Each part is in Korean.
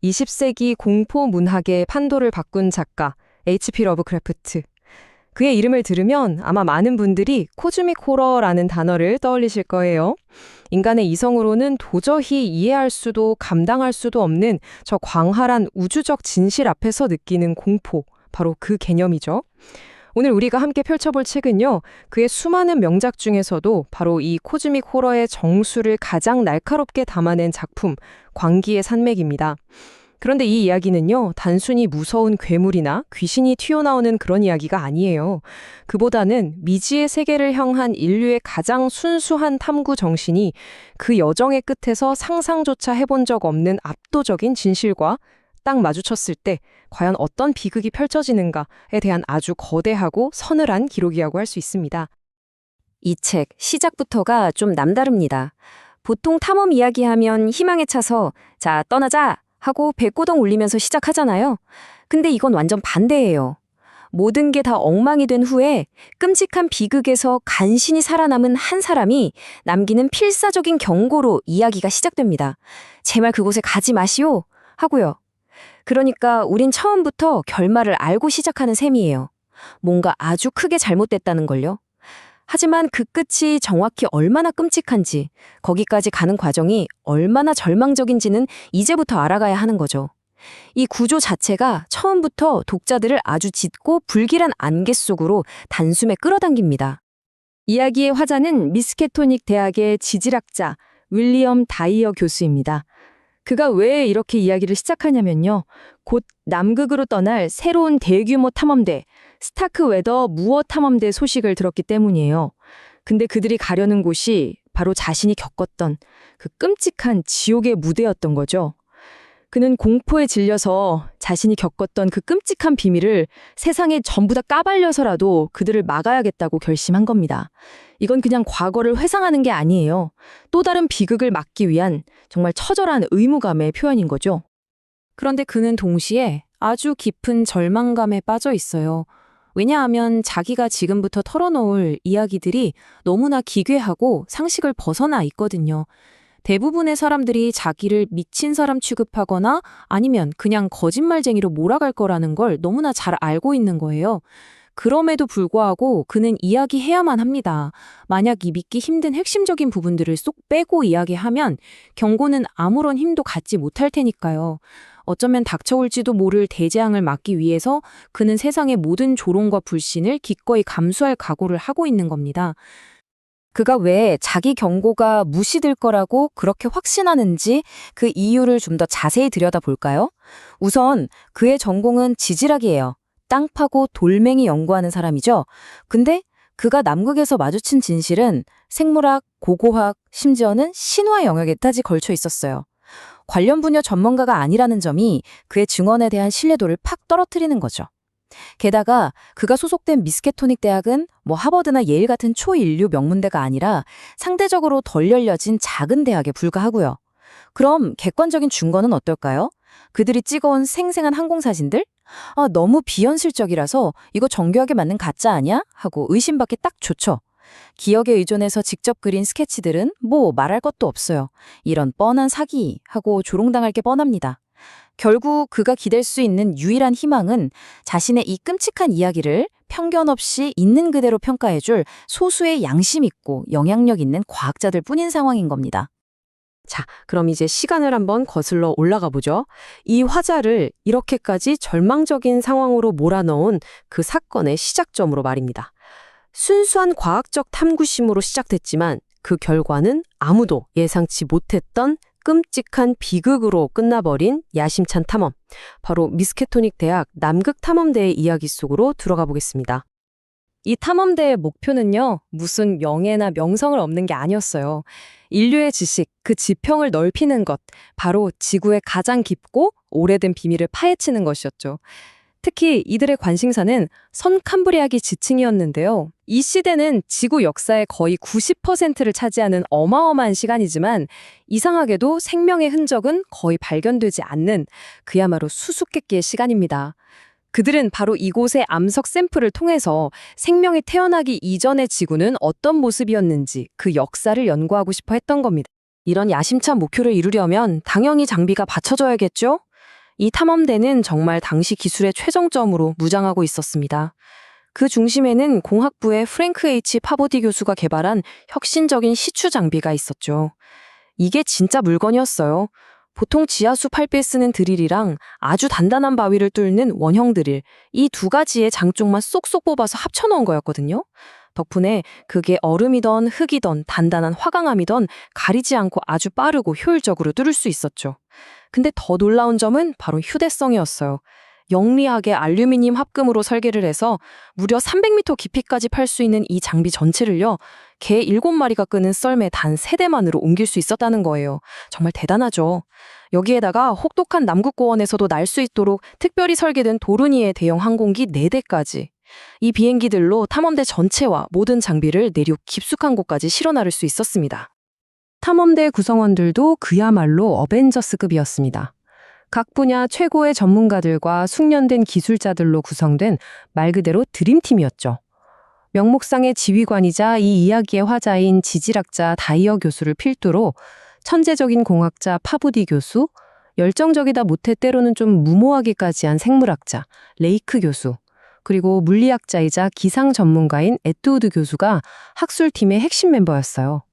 20세기 공포 문학의 판도를 바꾼 작가 H.P. 러브크래프트. 그의 이름을 들으면 아마 많은 분들이 코즈믹 호러라는 단어를 떠올리실 거예요. 인간의 이성으로는 도저히 이해할 수도 감당할 수도 없는 저 광활한 우주적 진실 앞에서 느끼는 공포, 바로 그 개념이죠. 오늘 우리가 함께 펼쳐볼 책은요, 그의 수많은 명작 중에서도 바로 이 코즈믹 호러의 정수를 가장 날카롭게 담아낸 작품, 광기의 산맥입니다. 그런데 이 이야기는요, 단순히 무서운 괴물이나 귀신이 튀어나오는 그런 이야기가 아니에요. 그보다는 미지의 세계를 향한 인류의 가장 순수한 탐구 정신이 그 여정의 끝에서 상상조차 해본 적 없는 압도적인 진실과 딱 마주쳤을 때 과연 어떤 비극이 펼쳐지는가에 대한 아주 거대하고 서늘한 기록이라고 할 수 있습니다. 이 책 시작부터가 좀 남다릅니다. 보통 탐험 이야기하면 희망에 차서 자, 떠나자 하고 배꼬덩 울리면서 시작하잖아요. 근데 이건 완전 반대예요. 모든 게 다 엉망이 된 후에 끔찍한 비극에서 간신히 살아남은 한 사람이 남기는 필사적인 경고로 이야기가 시작됩니다. 제발 그곳에 가지 마시오 하고요. 그러니까 우린 처음부터 결말을 알고 시작하는 셈이에요. 뭔가 아주 크게 잘못됐다는 걸요. 하지만 그 끝이 정확히 얼마나 끔찍한지, 거기까지 가는 과정이 얼마나 절망적인지는 이제부터 알아가야 하는 거죠. 이 구조 자체가 처음부터 독자들을 아주 짙고 불길한 안개 속으로 단숨에 끌어당깁니다. 이야기의 화자는 미스케토닉 대학의 지질학자 윌리엄 다이어 교수입니다. 그가 왜 이렇게 이야기를 시작하냐면요. 곧 남극으로 떠날 새로운 대규모 탐험대, 스타크웨더 무어 탐험대 소식을 들었기 때문이에요. 근데 그들이 가려는 곳이 바로 자신이 겪었던 그 끔찍한 지옥의 무대였던 거죠. 그는 공포에 질려서 자신이 겪었던 그 끔찍한 비밀을 세상에 전부 다 까발려서라도 그들을 막아야겠다고 결심한 겁니다. 이건 그냥 과거를 회상하는 게 아니에요. 또 다른 비극을 막기 위한 정말 처절한 의무감의 표현인 거죠. 그런데 그는 동시에 아주 깊은 절망감에 빠져 있어요. 왜냐하면 자기가 지금부터 털어놓을 이야기들이 너무나 기괴하고 상식을 벗어나 있거든요. 대부분의 사람들이 자기를 미친 사람 취급하거나 아니면 그냥 거짓말쟁이로 몰아갈 거라는 걸 너무나 잘 알고 있는 거예요. 그럼에도 불구하고 그는 이야기해야만 합니다. 만약 이 믿기 힘든 핵심적인 부분들을 쏙 빼고 이야기하면 경고는 아무런 힘도 갖지 못할 테니까요. 어쩌면 닥쳐올지도 모를 대재앙을 막기 위해서 그는 세상의 모든 조롱과 불신을 기꺼이 감수할 각오를 하고 있는 겁니다. 그가 왜 자기 경고가 무시될 거라고 그렇게 확신하는지 그 이유를 좀 더 자세히 들여다볼까요? 우선 그의 전공은 지질학이에요. 땅 파고 돌멩이 연구하는 사람이죠. 근데 그가 남극에서 마주친 진실은 생물학, 고고학, 심지어는 신화 영역에까지 걸쳐 있었어요. 관련 분야 전문가가 아니라는 점이 그의 증언에 대한 신뢰도를 팍 떨어뜨리는 거죠. 게다가 그가 소속된 미스케토닉 대학은 하버드나 예일 같은 초인류 명문대가 아니라 상대적으로 덜 열려진 작은 대학에 불과하고요. 그럼 객관적인 증거는 어떨까요? 그들이 찍어온 생생한 항공사진들? 너무 비현실적이라서 이거 정교하게 만든 가짜 아니야? 하고 의심받기 딱 좋죠. 기억에 의존해서 직접 그린 스케치들은 말할 것도 없어요. 이런 뻔한 사기 하고 조롱당할 게 뻔합니다. 결국 그가 기댈 수 있는 유일한 희망은 자신의 이 끔찍한 이야기를 편견 없이 있는 그대로 평가해줄 소수의 양심 있고 영향력 있는 과학자들 뿐인 상황인 겁니다. 자, 그럼 이제 시간을 한번 거슬러 올라가 보죠. 이 화자를 이렇게까지 절망적인 상황으로 몰아넣은 그 사건의 시작점으로 말입니다. 순수한 과학적 탐구심으로 시작됐지만 그 결과는 아무도 예상치 못했던 끔찍한 비극으로 끝나버린 야심찬 탐험. 바로 미스케토닉 대학 남극 탐험대의 이야기 속으로 들어가 보겠습니다. 이 탐험대의 목표는요, 무슨 명예나 명성을 얻는 게 아니었어요. 인류의 지식, 그 지평을 넓히는 것, 바로 지구의 가장 깊고 오래된 비밀을 파헤치는 것이었죠. 특히 이들의 관심사는 선 캄브리아기 지층이었는데요. 이 시대는 지구 역사의 거의 90%를 차지하는 어마어마한 시간이지만 이상하게도 생명의 흔적은 거의 발견되지 않는 그야말로 수수께끼의 시간입니다. 그들은 바로 이곳의 암석 샘플을 통해서 생명이 태어나기 이전의 지구는 어떤 모습이었는지 그 역사를 연구하고 싶어 했던 겁니다. 이런 야심찬 목표를 이루려면 당연히 장비가 받쳐져야겠죠? 이 탐험대는 정말 당시 기술의 최정점으로 무장하고 있었습니다. 그 중심에는 공학부의 프랭크 H. 파보디 교수가 개발한 혁신적인 시추 장비가 있었죠. 이게 진짜 물건이었어요. 보통 지하수 팔배에 쓰는 드릴이랑 아주 단단한 바위를 뚫는 원형 드릴, 이 두 가지의 장쪽만 쏙쏙 뽑아서 합쳐놓은 거였거든요. 덕분에 그게 얼음이던 흙이던 단단한 화강암이던 가리지 않고 아주 빠르고 효율적으로 뚫을 수 있었죠. 근데 더 놀라운 점은 바로 휴대성이었어요. 영리하게 알루미늄 합금으로 설계를 해서 무려 300m 깊이까지 팔 수 있는 이 장비 전체를요, 개 7마리가 끄는 썰매 단 3대만으로 옮길 수 있었다는 거예요. 정말 대단하죠. 여기에다가 혹독한 남극고원에서도 날 수 있도록 특별히 설계된 도르니의 대형 항공기 4대까지. 이 비행기들로 탐험대 전체와 모든 장비를 내륙 깊숙한 곳까지 실어 나를 수 있었습니다. 탐험대 구성원들도 그야말로 어벤져스급이었습니다. 각 분야 최고의 전문가들과 숙련된 기술자들로 구성된 말 그대로 드림팀이었죠. 명목상의 지휘관이자 이 이야기의 화자인 지질학자 다이어 교수를 필두로 천재적인 공학자 파부디 교수, 열정적이다 못해 때로는 좀 무모하기까지 한 생물학자 레이크 교수, 그리고 물리학자이자 기상 전문가인 에투우드 교수가 학술팀의 핵심 멤버였어요.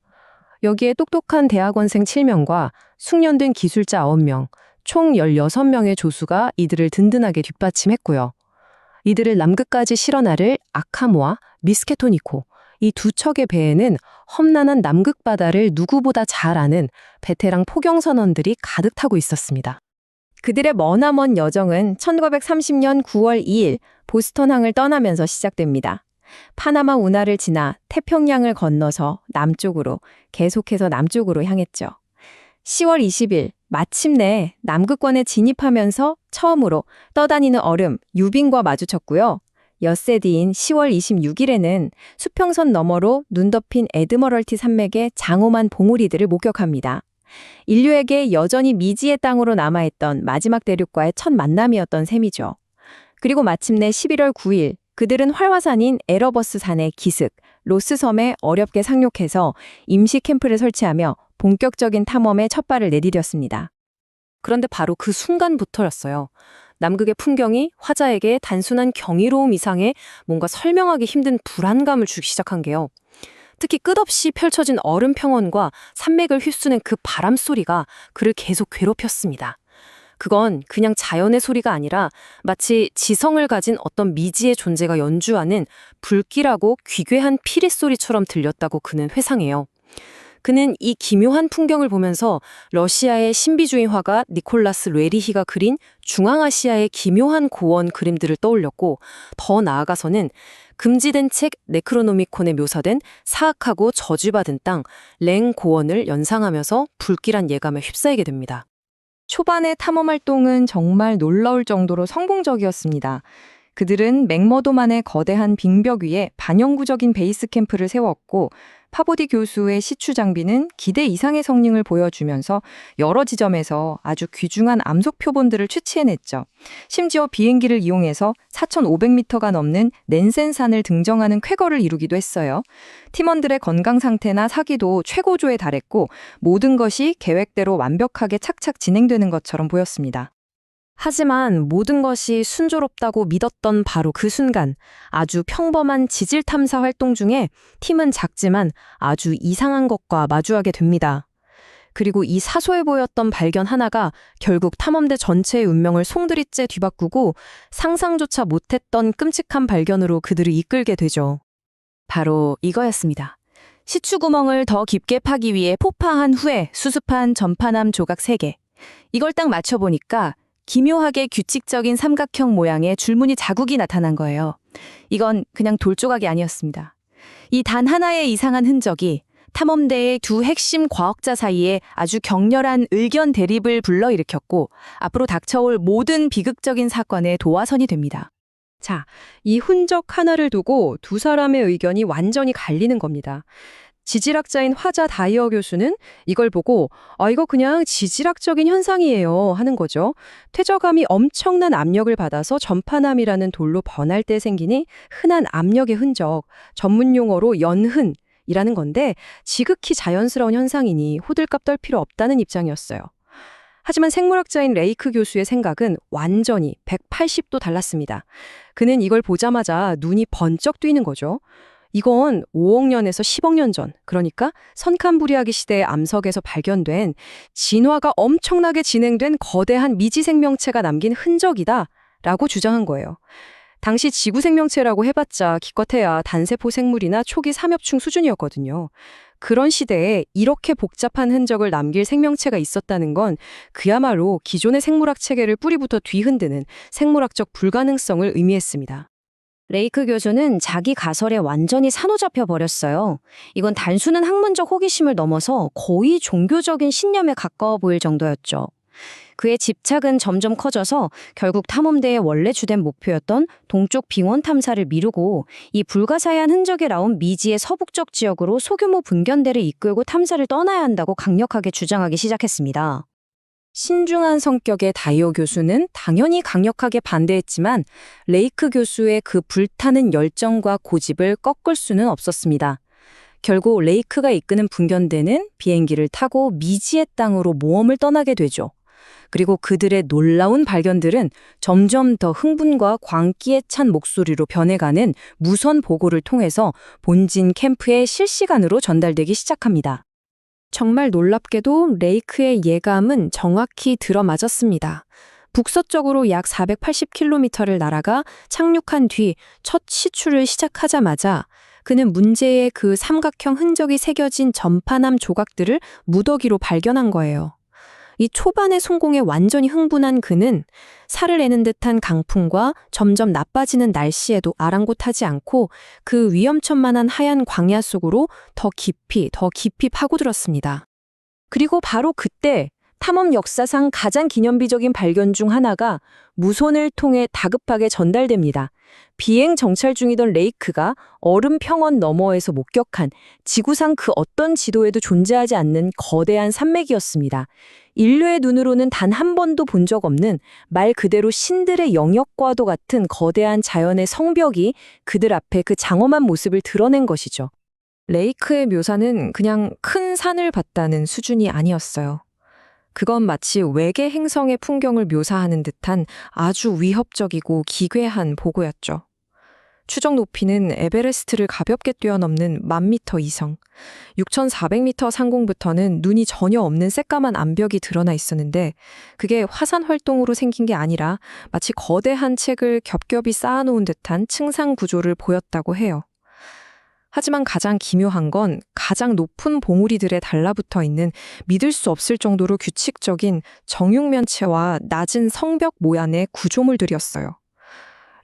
여기에 똑똑한 대학원생 7명과 숙련된 기술자 9명, 총 16명의 조수가 이들을 든든하게 뒷받침했고요. 이들을 남극까지 실어 나를 아카모와 미스케토니코, 이 두 척의 배에는 험난한 남극 바다를 누구보다 잘 아는 베테랑 포경선원들이 가득 타고 있었습니다. 그들의 머나먼 여정은 1930년 9월 2일 보스턴항을 떠나면서 시작됩니다. 파나마 운하를 지나 태평양을 건너서 남쪽으로, 계속해서 남쪽으로 향했죠. 10월 20일 마침내 남극권에 진입하면서 처음으로 떠다니는 얼음 유빙과 마주쳤고요. 엿새 뒤인 10월 26일에는 수평선 너머로 눈 덮인 에드머럴티 산맥의 장엄한 봉우리들을 목격합니다. 인류에게 여전히 미지의 땅으로 남아있던 마지막 대륙과의 첫 만남이었던 셈이죠. 그리고 마침내 11월 9일 그들은 활화산인 에러버스 산의 기슭, 로스섬에 어렵게 상륙해서 임시 캠프를 설치하며 본격적인 탐험에 첫 발을 내디뎠습니다. 그런데 바로 그 순간부터였어요. 남극의 풍경이 화자에게 단순한 경이로움 이상의 뭔가 설명하기 힘든 불안감을 주기 시작한 게요. 특히 끝없이 펼쳐진 얼음 평원과 산맥을 휩쓰는 그 바람 소리가 그를 계속 괴롭혔습니다. 그건 그냥 자연의 소리가 아니라 마치 지성을 가진 어떤 미지의 존재가 연주하는 불길하고 귀괴한 피리 소리처럼 들렸다고 그는 회상해요. 그는 이 기묘한 풍경을 보면서 러시아의 신비주의 화가 니콜라스 레리히가 그린 중앙아시아의 기묘한 고원 그림들을 떠올렸고, 더 나아가서는 금지된 책 네크로노미콘에 묘사된 사악하고 저주받은 땅 랭 고원을 연상하면서 불길한 예감에 휩싸이게 됩니다. 초반의 탐험 활동은 정말 놀라울 정도로 성공적이었습니다. 그들은 맥머도만의 거대한 빙벽 위에 반영구적인 베이스 캠프를 세웠고, 파보디 교수의 시추 장비는 기대 이상의 성능을 보여주면서 여러 지점에서 아주 귀중한 암속 표본들을 취치해냈죠. 심지어 비행기를 이용해서 4,500m가 넘는 낸센산을 등정하는 쾌거를 이루기도 했어요. 팀원들의 건강 상태나 사기도 최고조에 달했고, 모든 것이 계획대로 완벽하게 착착 진행되는 것처럼 보였습니다. 하지만 모든 것이 순조롭다고 믿었던 바로 그 순간, 아주 평범한 지질 탐사 활동 중에 팀은 작지만 아주 이상한 것과 마주하게 됩니다. 그리고 이 사소해 보였던 발견 하나가 결국 탐험대 전체의 운명을 송두리째 뒤바꾸고 상상조차 못했던 끔찍한 발견으로 그들을 이끌게 되죠. 바로 이거였습니다. 시추구멍을 더 깊게 파기 위해 포파한 후에 수습한 전파남 조각 3개. 이걸 딱 맞춰보니까 기묘하게 규칙적인 삼각형 모양의 줄무늬 자국이 나타난 거예요. 이건 그냥 돌조각이 아니었습니다. 이 단 하나의 이상한 흔적이 탐험대의 두 핵심 과학자 사이에 아주 격렬한 의견 대립을 불러일으켰고, 앞으로 닥쳐올 모든 비극적인 사건의 도화선이 됩니다. 자, 이 흔적 하나를 두고 두 사람의 의견이 완전히 갈리는 겁니다. 지질학자인 화자 다이어 교수는 이걸 보고 이거 그냥 지질학적인 현상이에요 하는 거죠. 퇴적암이 엄청난 압력을 받아서 전파남이라는 돌로 번할 때 생기니 흔한 압력의 흔적, 전문 용어로 연흔이라는 건데 지극히 자연스러운 현상이니 호들갑 떨 필요 없다는 입장이었어요. 하지만 생물학자인 레이크 교수의 생각은 완전히 180도 달랐습니다. 그는 이걸 보자마자 눈이 번쩍 뜨이는 거죠. 이건 5억 년에서 10억 년 전, 그러니까 선캄브리아기 시대의 암석에서 발견된 진화가 엄청나게 진행된 거대한 미지 생명체가 남긴 흔적이다 라고 주장한 거예요. 당시 지구 생명체라고 해봤자 기껏해야 단세포 생물이나 초기 삼엽충 수준이었거든요. 그런 시대에 이렇게 복잡한 흔적을 남길 생명체가 있었다는 건 그야말로 기존의 생물학 체계를 뿌리부터 뒤흔드는 생물학적 불가능성을 의미했습니다. 레이크 교수는 자기 가설에 완전히 사로잡혀 버렸어요. 이건 단순한 학문적 호기심을 넘어서 거의 종교적인 신념에 가까워 보일 정도였죠. 그의 집착은 점점 커져서 결국 탐험대의 원래 주된 목표였던 동쪽 빙원 탐사를 미루고 이 불가사의한 흔적이 나온 미지의 서북쪽 지역으로 소규모 분견대를 이끌고 탐사를 떠나야 한다고 강력하게 주장하기 시작했습니다. 신중한 성격의 다이오 교수는 당연히 강력하게 반대했지만 레이크 교수의 그 불타는 열정과 고집을 꺾을 수는 없었습니다. 결국 레이크가 이끄는 분견대는 비행기를 타고 미지의 땅으로 모험을 떠나게 되죠. 그리고 그들의 놀라운 발견들은 점점 더 흥분과 광기에 찬 목소리로 변해가는 무선 보고를 통해서 본진 캠프에 실시간으로 전달되기 시작합니다. 정말 놀랍게도 레이크의 예감은 정확히 들어맞았습니다. 북서쪽으로 약 480km를 날아가 착륙한 뒤 첫 시추를 시작하자마자 그는 문제의 그 삼각형 흔적이 새겨진 전파남 조각들을 무더기로 발견한 거예요. 이 초반의 성공에 완전히 흥분한 그는 살을 내는 듯한 강풍과 점점 나빠지는 날씨에도 아랑곳하지 않고 그 위험천만한 하얀 광야 속으로 더 깊이 파고들었습니다. 그리고 바로 그때 탐험 역사상 가장 기념비적인 발견 중 하나가 무선을 통해 다급하게 전달됩니다. 비행 정찰 중이던 레이크가 얼음 평원 너머에서 목격한 지구상 그 어떤 지도에도 존재하지 않는 거대한 산맥이었습니다. 인류의 눈으로는 단 한 번도 본 적 없는 말 그대로 신들의 영역과도 같은 거대한 자연의 성벽이 그들 앞에 그 장엄한 모습을 드러낸 것이죠. 레이크의 묘사는 그냥 큰 산을 봤다는 수준이 아니었어요. 그건 마치 외계 행성의 풍경을 묘사하는 듯한 아주 위협적이고 기괴한 보고였죠. 추적 높이는 에베레스트를 가볍게 뛰어넘는 10,000m 이상, 6,400m 상공부터는 눈이 전혀 없는 새까만 암벽이 드러나 있었는데 그게 화산 활동으로 생긴 게 아니라 마치 거대한 책을 겹겹이 쌓아놓은 듯한 층상 구조를 보였다고 해요. 하지만 가장 기묘한 건 가장 높은 봉우리들에 달라붙어 있는 믿을 수 없을 정도로 규칙적인 정육면체와 낮은 성벽 모양의 구조물들이었어요.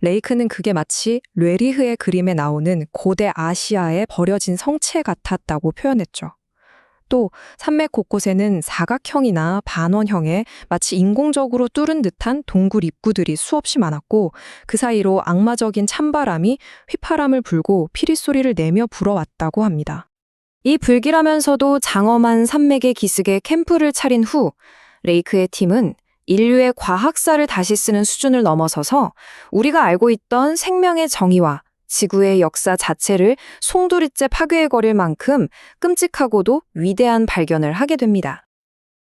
레이크는 그게 마치 뢰리흐의 그림에 나오는 고대 아시아의 버려진 성체 같았다고 표현했죠. 또 산맥 곳곳에는 사각형이나 반원형의 마치 인공적으로 뚫은 듯한 동굴 입구들이 수없이 많았고 그 사이로 악마적인 찬바람이 휘파람을 불고 피리 소리를 내며 불어왔다고 합니다. 이 불길하면서도 장엄한 산맥의 기슭에 캠프를 차린 후 레이크의 팀은 인류의 과학사를 다시 쓰는 수준을 넘어서서 우리가 알고 있던 생명의 정의와 지구의 역사 자체를 송두리째 파괴해버릴 만큼 끔찍하고도 위대한 발견을 하게 됩니다.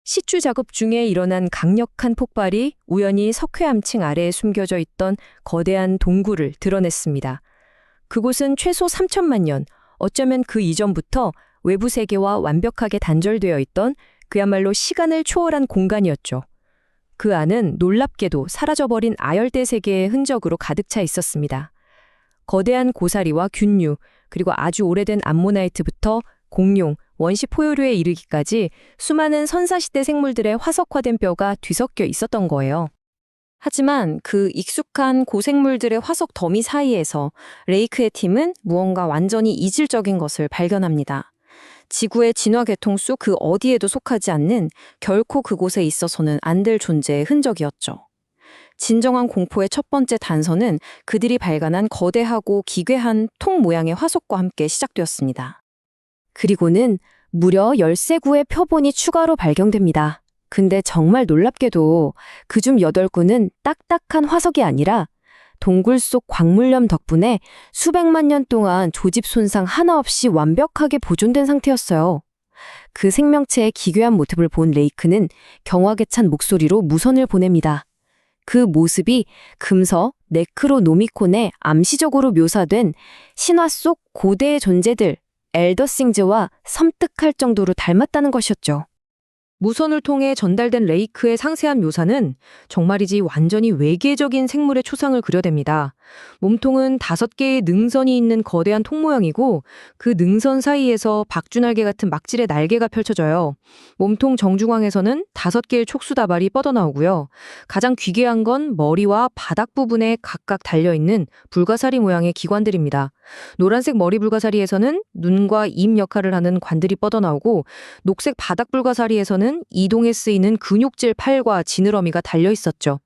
시추 작업 중에 일어난 강력한 폭발이 우연히 석회암층 아래에 숨겨져 있던 거대한 동굴을 드러냈습니다. 그곳은 최소 3천만 년, 어쩌면 그 이전부터 외부 세계와 완벽하게 단절되어 있던 그야말로 시간을 초월한 공간이었죠. 그 안은 놀랍게도 사라져버린 아열대 세계의 흔적으로 가득 차 있었습니다. 거대한 고사리와 균류, 그리고 아주 오래된 암모나이트부터 공룡, 원시 포유류에 이르기까지 수많은 선사시대 생물들의 화석화된 뼈가 뒤섞여 있었던 거예요. 하지만 그 익숙한 고생물들의 화석 더미 사이에서 레이크의 팀은 무언가 완전히 이질적인 것을 발견합니다. 지구의 진화 계통수 그 어디에도 속하지 않는 결코 그곳에 있어서는 안 될 존재의 흔적이었죠. 진정한 공포의 첫 번째 단서는 그들이 발견한 거대하고 기괴한 통 모양의 화석과 함께 시작되었습니다. 그리고는 무려 13구의 표본이 추가로 발견됩니다. 근데 정말 놀랍게도 그중 8구는 딱딱한 화석이 아니라 동굴 속 광물염 덕분에 수백만 년 동안 조집 손상 하나 없이 완벽하게 보존된 상태였어요. 그 생명체의 기괴한 모습을 본 레이크는 경악에 찬 목소리로 무선을 보냅니다. 그 모습이 금서 네크로노미콘에 암시적으로 묘사된 신화 속 고대의 존재들, 엘더싱즈와 섬뜩할 정도로 닮았다는 것이었죠. 무선을 통해 전달된 레이크의 상세한 묘사는 정말이지 완전히 외계적인 생물의 초상을 그려댑니다. 몸통은 5개의 능선이 있는 거대한 통 모양이고 그 능선 사이에서 박쥐날개 같은 막질의 날개가 펼쳐져요. 몸통 정중앙에서는 5개의 촉수다발이 뻗어나오고요. 가장 귀괴한 건 머리와 바닥 부분에 각각 달려있는 불가사리 모양의 기관들입니다. 노란색 머리 불가사리에서는 눈과 입 역할을 하는 관들이 뻗어나오고 녹색 바닥 불가사리에서는 이동에 쓰이는 근육질 팔과 지느러미가 달려 있었죠.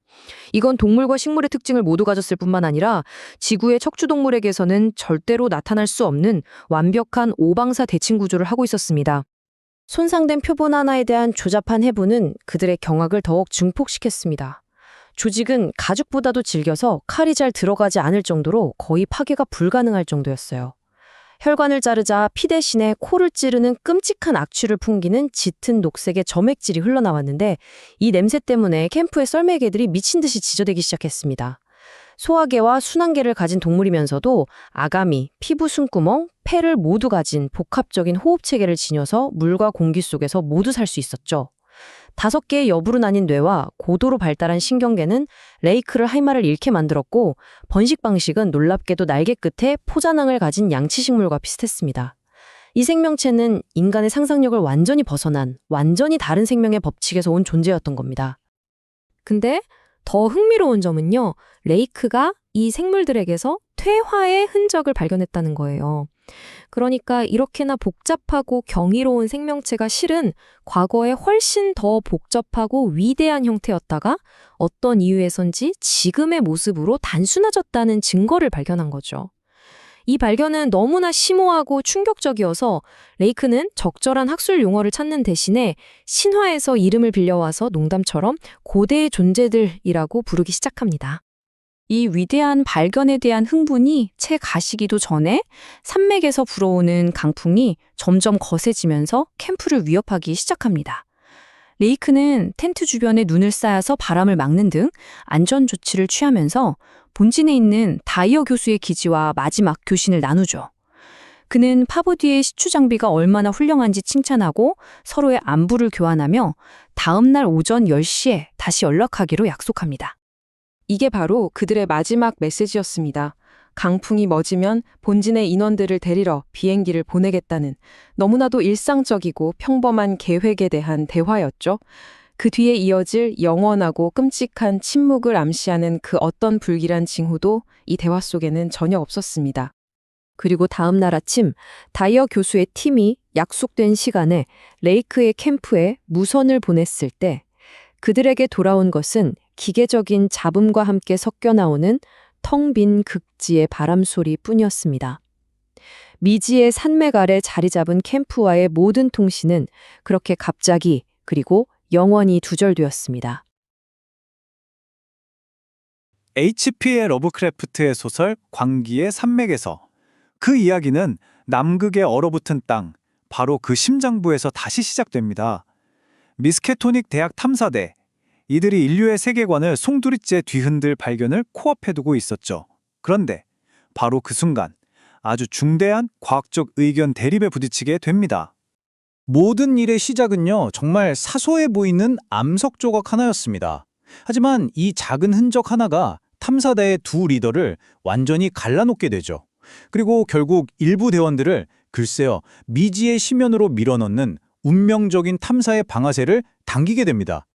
이건 동물과 식물의 특징을 모두 가졌을 뿐만 아니라 지구의 척추동물에게서는 절대로 나타날 수 없는 완벽한 오방사 대칭 구조를 하고 있었습니다. 손상된 표본 하나에 대한 조잡한 해부는 그들의 경악을 더욱 증폭시켰습니다. 조직은 가죽보다도 질겨서 칼이 잘 들어가지 않을 정도로 거의 파괴가 불가능할 정도였어요. 혈관을 자르자 피 대신에 코를 찌르는 끔찍한 악취를 풍기는 짙은 녹색의 점액질이 흘러나왔는데 이 냄새 때문에 캠프의 썰매개들이 미친 듯이 지저대기 시작했습니다. 소화계와 순환계를 가진 동물이면서도 아가미, 피부 숨구멍, 폐를 모두 가진 복합적인 호흡체계를 지녀서 물과 공기 속에서 모두 살 수 있었죠. 5개의 여부로 나뉜 뇌와 고도로 발달한 신경계는 레이크를 할 말을 잃게 만들었고 번식 방식은 놀랍게도 날개 끝에 포자낭을 가진 양치식물과 비슷했습니다. 이 생명체는 인간의 상상력을 완전히 벗어난 완전히 다른 생명의 법칙에서 온 존재였던 겁니다. 근데 더 흥미로운 점은요. 레이크가 이 생물들에게서 퇴화의 흔적을 발견했다는 거예요. 그러니까 이렇게나 복잡하고 경이로운 생명체가 실은 과거에 훨씬 더 복잡하고 위대한 형태였다가 어떤 이유에선지 지금의 모습으로 단순해졌다는 증거를 발견한 거죠. 이 발견은 너무나 심오하고 충격적이어서 레이크는 적절한 학술 용어를 찾는 대신에 신화에서 이름을 빌려와서 농담처럼 고대의 존재들이라고 부르기 시작합니다. 이 위대한 발견에 대한 흥분이 채 가시기도 전에 산맥에서 불어오는 강풍이 점점 거세지면서 캠프를 위협하기 시작합니다. 레이크는 텐트 주변에 눈을 쌓아서 바람을 막는 등 안전 조치를 취하면서 본진에 있는 다이어 교수의 기지와 마지막 교신을 나누죠. 그는 파보디의 시추 장비가 얼마나 훌륭한지 칭찬하고 서로의 안부를 교환하며 다음 날 오전 10시에 다시 연락하기로 약속합니다. 이게 바로 그들의 마지막 메시지였습니다. 강풍이 멎으면 본진의 인원들을 데리러 비행기를 보내겠다는 너무나도 일상적이고 평범한 계획에 대한 대화였죠. 그 뒤에 이어질 영원하고 끔찍한 침묵을 암시하는 그 어떤 불길한 징후도 이 대화 속에는 전혀 없었습니다. 그리고 다음 날 아침 다이어 교수의 팀이 약속된 시간에 레이크의 캠프에 무선을 보냈을 때 그들에게 돌아온 것은 기계적인 잡음과 함께 섞여 나오는 텅 빈 극지의 바람소리 뿐이었습니다. 미지의 산맥 아래 자리 잡은 캠프와의 모든 통신은 그렇게 갑자기 그리고 영원히 두절되었습니다. H.P.의 러브크래프트의 소설 광기의 산맥에서 그 이야기는 남극의 얼어붙은 땅, 바로 그 심장부에서 다시 시작됩니다. 미스케토닉 대학 탐사대, 이들이 인류의 세계관을 송두리째 뒤흔들 발견을 코앞에 두고 있었죠. 그런데 바로 그 순간 아주 중대한 과학적 의견 대립에 부딪히게 됩니다. 모든 일의 시작은요, 정말 사소해 보이는 암석 조각 하나였습니다. 하지만 이 작은 흔적 하나가 탐사대의 두 리더를 완전히 갈라놓게 되죠. 그리고 결국 일부 대원들을 글쎄요, 미지의 심연으로 밀어넣는 운명적인 탐사의 방아쇠를 당기게 됩니다.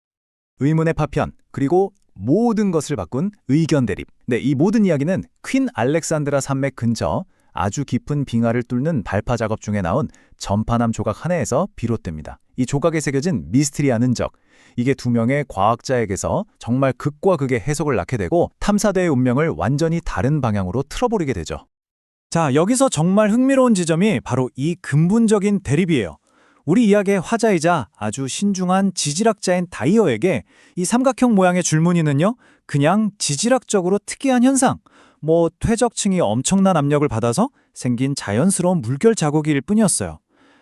의문의 파편, 그리고 모든 것을 바꾼 의견 대립. 네, 이 모든 이야기는 퀸 알렉산드라 산맥 근처 아주 깊은 빙하를 뚫는 발파 작업 중에 나온 전파남 조각 하나에서 비롯됩니다. 이 조각에 새겨진 미스테리한 흔적, 이게 두 명의 과학자에게서 정말 극과 극의 해석을 낳게 되고 탐사대의 운명을 완전히 다른 방향으로 틀어버리게 되죠. 자, 여기서 정말 흥미로운 지점이 바로 이 근본적인 대립이에요. 우리 이야기의 화자이자 아주 신중한 지질학자인 다이어에게 이 삼각형 모양의 줄무늬는요, 그냥 지질학적으로 특이한 현상, 퇴적층이 엄청난 압력을 받아서 생긴 자연스러운 물결 자국일 뿐이었어요.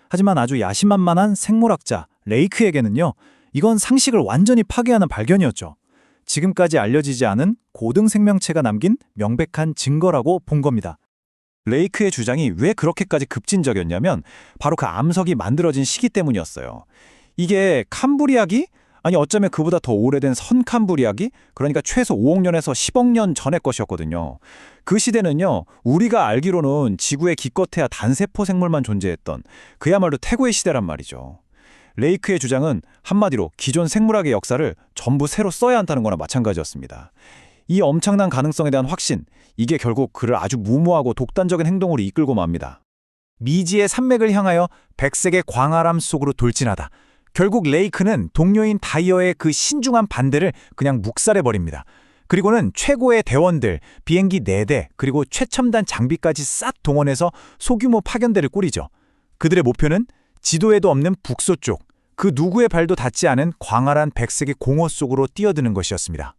하지만 아주 야심만만한 생물학자 레이크에게는요, 이건 상식을 완전히 파괴하는 발견이었죠. 지금까지 알려지지 않은 고등 생명체가 남긴 명백한 증거라고 본 겁니다. 레이크의 주장이 왜 그렇게까지 급진적이었냐면 바로 그 암석이 만들어진 시기 때문이었어요. 이게 캄브리아기? 아니 어쩌면 그보다 더 오래된 선캄브리아기? 그러니까 최소 5억 년에서 10억 년 전의 것이었거든요. 그 시대는요, 우리가 알기로는 지구에 기껏해야 단세포 생물만 존재했던 그야말로 태고의 시대란 말이죠. 레이크의 주장은 한마디로 기존 생물학의 역사를 전부 새로 써야 한다는 거나 마찬가지였습니다. 이 엄청난 가능성에 대한 확신, 이게 결국 그를 아주 무모하고 독단적인 행동으로 이끌고 맙니다. 미지의 산맥을 향하여 백색의 광활함 속으로 돌진하다. 결국 레이크는 동료인 다이어의 그 신중한 반대를 그냥 묵살해버립니다. 그리고는 최고의 대원들, 비행기 4대, 그리고 최첨단 장비까지 싹 동원해서 소규모 파견대를 꾸리죠. 그들의 목표는 지도에도 없는 북서쪽, 그 누구의 발도 닿지 않은 광활한 백색의 공허 속으로 뛰어드는 것이었습니다.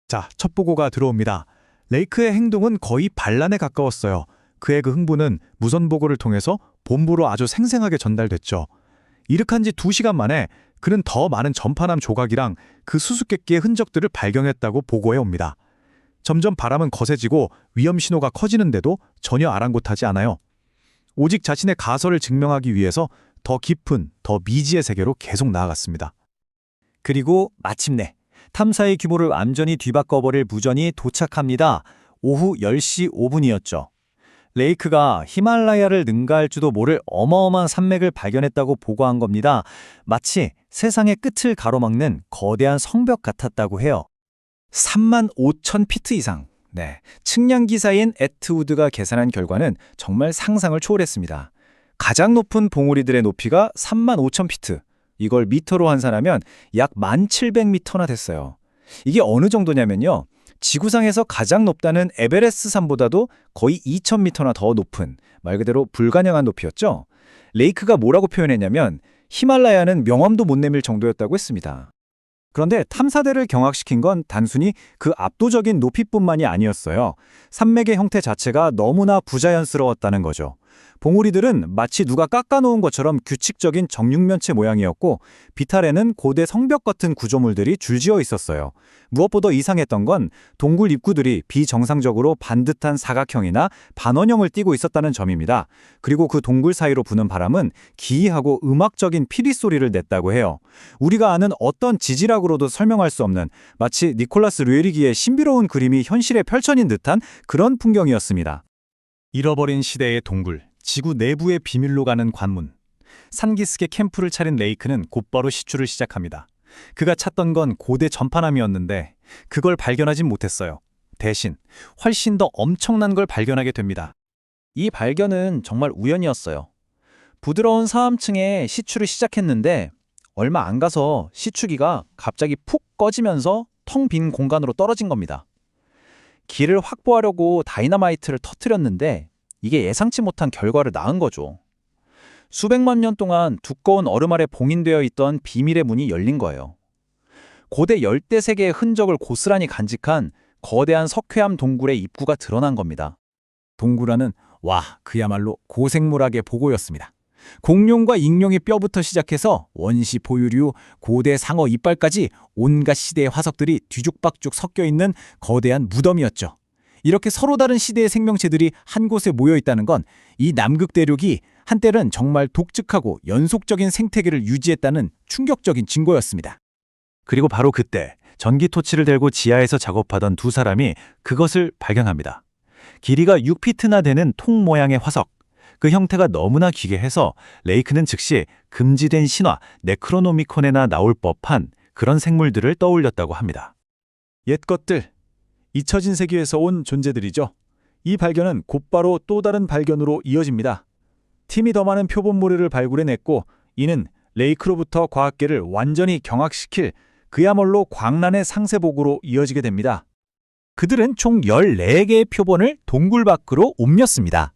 자, 첫 보고가 들어옵니다. 레이크의 행동은 거의 반란에 가까웠어요. 그의 그 흥분은 무선 보고를 통해서 본부로 아주 생생하게 전달됐죠. 이륙한 지 2시간 만에 그는 더 많은 전파남 조각이랑 그 수수께끼의 흔적들을 발견했다고 보고해 옵니다. 점점 바람은 거세지고 위험 신호가 커지는데도 전혀 아랑곳하지 않아요. 오직 자신의 가설을 증명하기 위해서 더 깊은, 더 미지의 세계로 계속 나아갔습니다. 그리고 마침내 탐사의 규모를 완전히 뒤바꿔버릴 무전이 도착합니다. 오후 10시 5분이었죠. 레이크가 히말라야를 능가할 줄도 모를 어마어마한 산맥을 발견했다고 보고한 겁니다. 마치 세상의 끝을 가로막는 거대한 성벽 같았다고 해요. 35,000피트 이상. 네, 측량 기사인 에트우드가 계산한 결과는 정말 상상을 초월했습니다. 가장 높은 봉우리들의 높이가 35,000피트. 이걸 미터로 환산하면 약 1,700m나 됐어요. 이게 어느 정도냐면요, 지구상에서 가장 높다는 에베레스트 산보다도 거의 2,000m나 더 높은, 말 그대로 불가능한 높이였죠. 레이크가 뭐라고 표현했냐면 히말라야는 명함도 못 내밀 정도였다고 했습니다. 그런데 탐사대를 경악시킨 건 단순히 그 압도적인 높이뿐만이 아니었어요. 산맥의 형태 자체가 너무나 부자연스러웠다는 거죠. 봉우리들은 마치 누가 깎아놓은 것처럼 규칙적인 정육면체 모양이었고, 비탈에는 고대 성벽 같은 구조물들이 줄지어 있었어요. 무엇보다 이상했던 건 동굴 입구들이 비정상적으로 반듯한 사각형이나 반원형을 띠고 있었다는 점입니다. 그리고 그 동굴 사이로 부는 바람은 기이하고 음악적인 피리 소리를 냈다고 해요. 우리가 아는 어떤 지질학으로도 설명할 수 없는, 마치 니콜라스 르에리기의 신비로운 그림이 현실에 펼쳐진 듯한 그런 풍경이었습니다. 잃어버린 시대의 동굴, 지구 내부의 비밀로 가는 관문. 산기슭에 캠프를 차린 레이크는 곧바로 시추를 시작합니다. 그가 찾던 건 고대 전파남이었는데 그걸 발견하진 못했어요. 대신 훨씬 더 엄청난 걸 발견하게 됩니다. 이 발견은 정말 우연이었어요. 부드러운 사암층에 시추를 시작했는데 얼마 안 가서 시추기가 갑자기 푹 꺼지면서 텅 빈 공간으로 떨어진 겁니다. 길을 확보하려고 다이너마이트를 터뜨렸는데 이게 예상치 못한 결과를 낳은 거죠. 수백만 년 동안 두꺼운 얼음 아래 봉인되어 있던 비밀의 문이 열린 거예요. 고대 열대 세계의 흔적을 고스란히 간직한 거대한 석회암 동굴의 입구가 드러난 겁니다. 동굴 안은 그야말로 고생물학의 보고였습니다. 공룡과 익룡의 뼈부터 시작해서 원시 포유류, 고대 상어 이빨까지 온갖 시대의 화석들이 뒤죽박죽 섞여 있는 거대한 무덤이었죠. 이렇게 서로 다른 시대의 생명체들이 한 곳에 모여 있다는 건 이 남극 대륙이 한때는 정말 독특하고 연속적인 생태계를 유지했다는 충격적인 증거였습니다. 그리고 바로 그때 전기 토치를 들고 지하에서 작업하던 2사람이 그것을 발견합니다. 길이가 6피트나 되는 통 모양의 화석. 그 형태가 너무나 기괴해서 레이크는 즉시 금지된 신화 네크로노미콘에나 나올 법한 그런 생물들을 떠올렸다고 합니다. 옛 것들, 잊혀진 세계에서 온 존재들이죠. 이 발견은 곧바로 또 다른 발견으로 이어집니다. 팀이 더 많은 표본모래를 발굴해냈고, 이는 레이크로부터 과학계를 완전히 경악시킬 그야말로 광란의 상세복으로 이어지게 됩니다. 그들은 총 14개의 표본을 동굴 밖으로 옮겼습니다.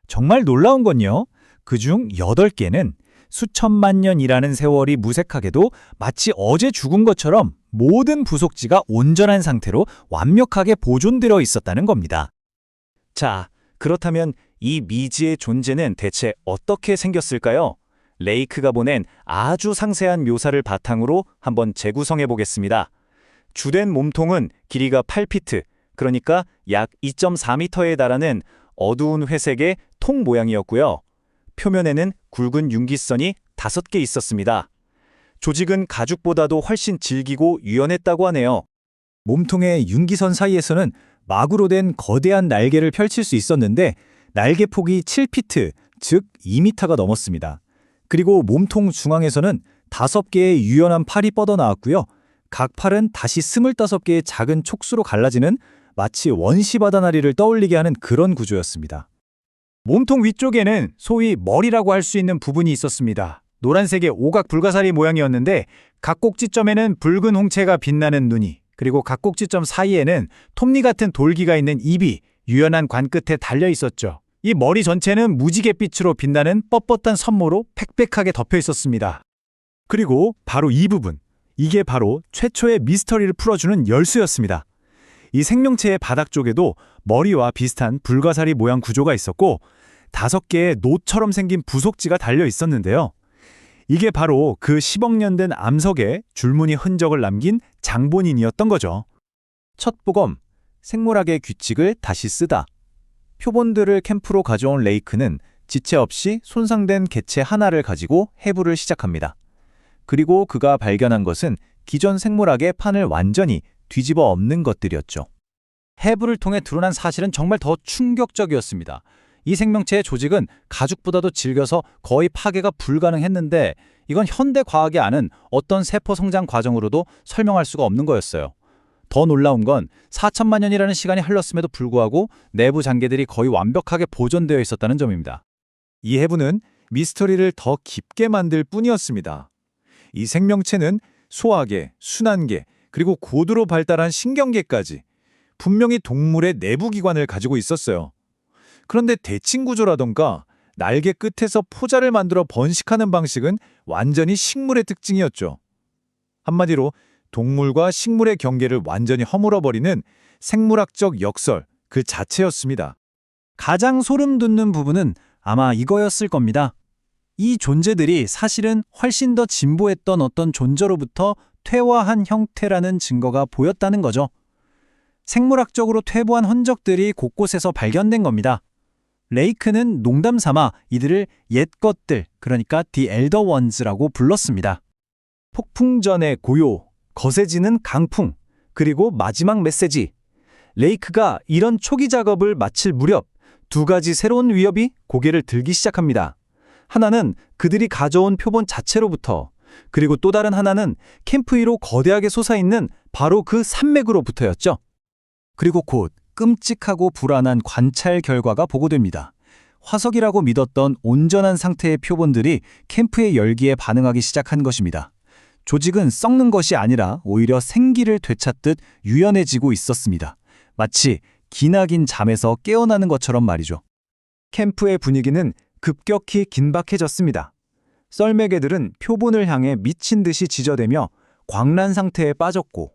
정말 놀라운 건요, 그중 8개는 수천만 년이라는 세월이 무색하게도 마치 어제 죽은 것처럼 모든 부속지가 온전한 상태로 완벽하게 보존되어 있었다는 겁니다. 자, 그렇다면 이 미지의 존재는 대체 어떻게 생겼을까요? 레이크가 보낸 아주 상세한 묘사를 바탕으로 한번 재구성해 보겠습니다. 주된 몸통은 길이가 8피트, 그러니까 약 2.4m에 달하는 어두운 회색의 통 모양이었고요. 표면에는 굵은 융기선이 5개 있었습니다. 조직은 가죽보다도 훨씬 질기고 유연했다고 하네요. 몸통의 융기선 사이에서는 마구로 된 거대한 날개를 펼칠 수 있었는데 날개 폭이 7피트, 즉 2m가 넘었습니다. 그리고 몸통 중앙에서는 5개의 유연한 팔이 뻗어나왔고요. 각 팔은 다시 25개의 작은 촉수로 갈라지는 마치 원시바다나리를 떠올리게 하는 그런 구조였습니다. 몸통 위쪽에는 소위 머리라고 할 수 있는 부분이 있었습니다. 노란색의 오각 불가사리 모양이었는데 각 꼭지점에는 붉은 홍채가 빛나는 눈이, 그리고 각 꼭지점 사이에는 톱니 같은 돌기가 있는 입이 유연한 관 끝에 달려 있었죠. 이 머리 전체는 무지갯빛으로 빛나는 뻣뻣한 선모로 팩팩하게 덮여 있었습니다. 그리고 바로 이 부분, 이게 바로 최초의 미스터리를 풀어주는 열쇠였습니다. 이 생명체의 바닥 쪽에도 머리와 비슷한 불가사리 모양 구조가 있었고 5개의 노처럼 생긴 부속지가 달려 있었는데요. 이게 바로 그 10억 년 된 암석에 줄무늬 흔적을 남긴 장본인이었던 거죠. 첫 보검, 생물학의 규칙을 다시 쓰다. 표본들을 캠프로 가져온 레이크는 지체 없이 손상된 개체 하나를 가지고 해부를 시작합니다. 그리고 그가 발견한 것은 기존 생물학의 판을 완전히 뒤집어 엎는 것들이었죠. 해부를 통해 드러난 사실은 정말 더 충격적이었습니다. 이 생명체의 조직은 가죽보다도 질겨서 거의 파괴가 불가능했는데 이건 현대 과학이 아는 어떤 세포 성장 과정으로도 설명할 수가 없는 거였어요. 더 놀라운 건 4천만 년이라는 시간이 흘렀음에도 불구하고 내부 장계들이 거의 완벽하게 보존되어 있었다는 점입니다. 이 해부는 미스터리를 더 깊게 만들 뿐이었습니다. 이 생명체는 소화계, 순환계, 그리고 고도로 발달한 신경계까지 분명히 동물의 내부 기관을 가지고 있었어요. 그런데 대칭 구조라던가 날개 끝에서 포자를 만들어 번식하는 방식은 완전히 식물의 특징이었죠. 한마디로 동물과 식물의 경계를 완전히 허물어버리는 생물학적 역설 그 자체였습니다. 가장 소름 돋는 부분은 아마 이거였을 겁니다. 이 존재들이 사실은 훨씬 더 진보했던 어떤 존재로부터 퇴화한 형태라는 증거가 보였다는 거죠. 생물학적으로 퇴보한 흔적들이 곳곳에서 발견된 겁니다. 레이크는 농담 삼아 이들을 옛 것들, 그러니까 The Elder Ones라고 불렀습니다. 폭풍 전의 고요, 거세지는 강풍, 그리고 마지막 메시지. 레이크가 이런 초기 작업을 마칠 무렵 2가지 새로운 위협이 고개를 들기 시작합니다. 하나는 그들이 가져온 표본 자체로부터, 그리고 또 다른 하나는 캠프 위로 거대하게 솟아있는 바로 그 산맥으로부터였죠. 그리고 곧 끔찍하고 불안한 관찰 결과가 보고됩니다. 화석이라고 믿었던 온전한 상태의 표본들이 캠프의 열기에 반응하기 시작한 것입니다. 조직은 썩는 것이 아니라 오히려 생기를 되찾듯 유연해지고 있었습니다. 마치 기나긴 잠에서 깨어나는 것처럼 말이죠. 캠프의 분위기는 급격히 긴박해졌습니다. 썰매개들은 표본을 향해 미친 듯이 지저대며 광란 상태에 빠졌고,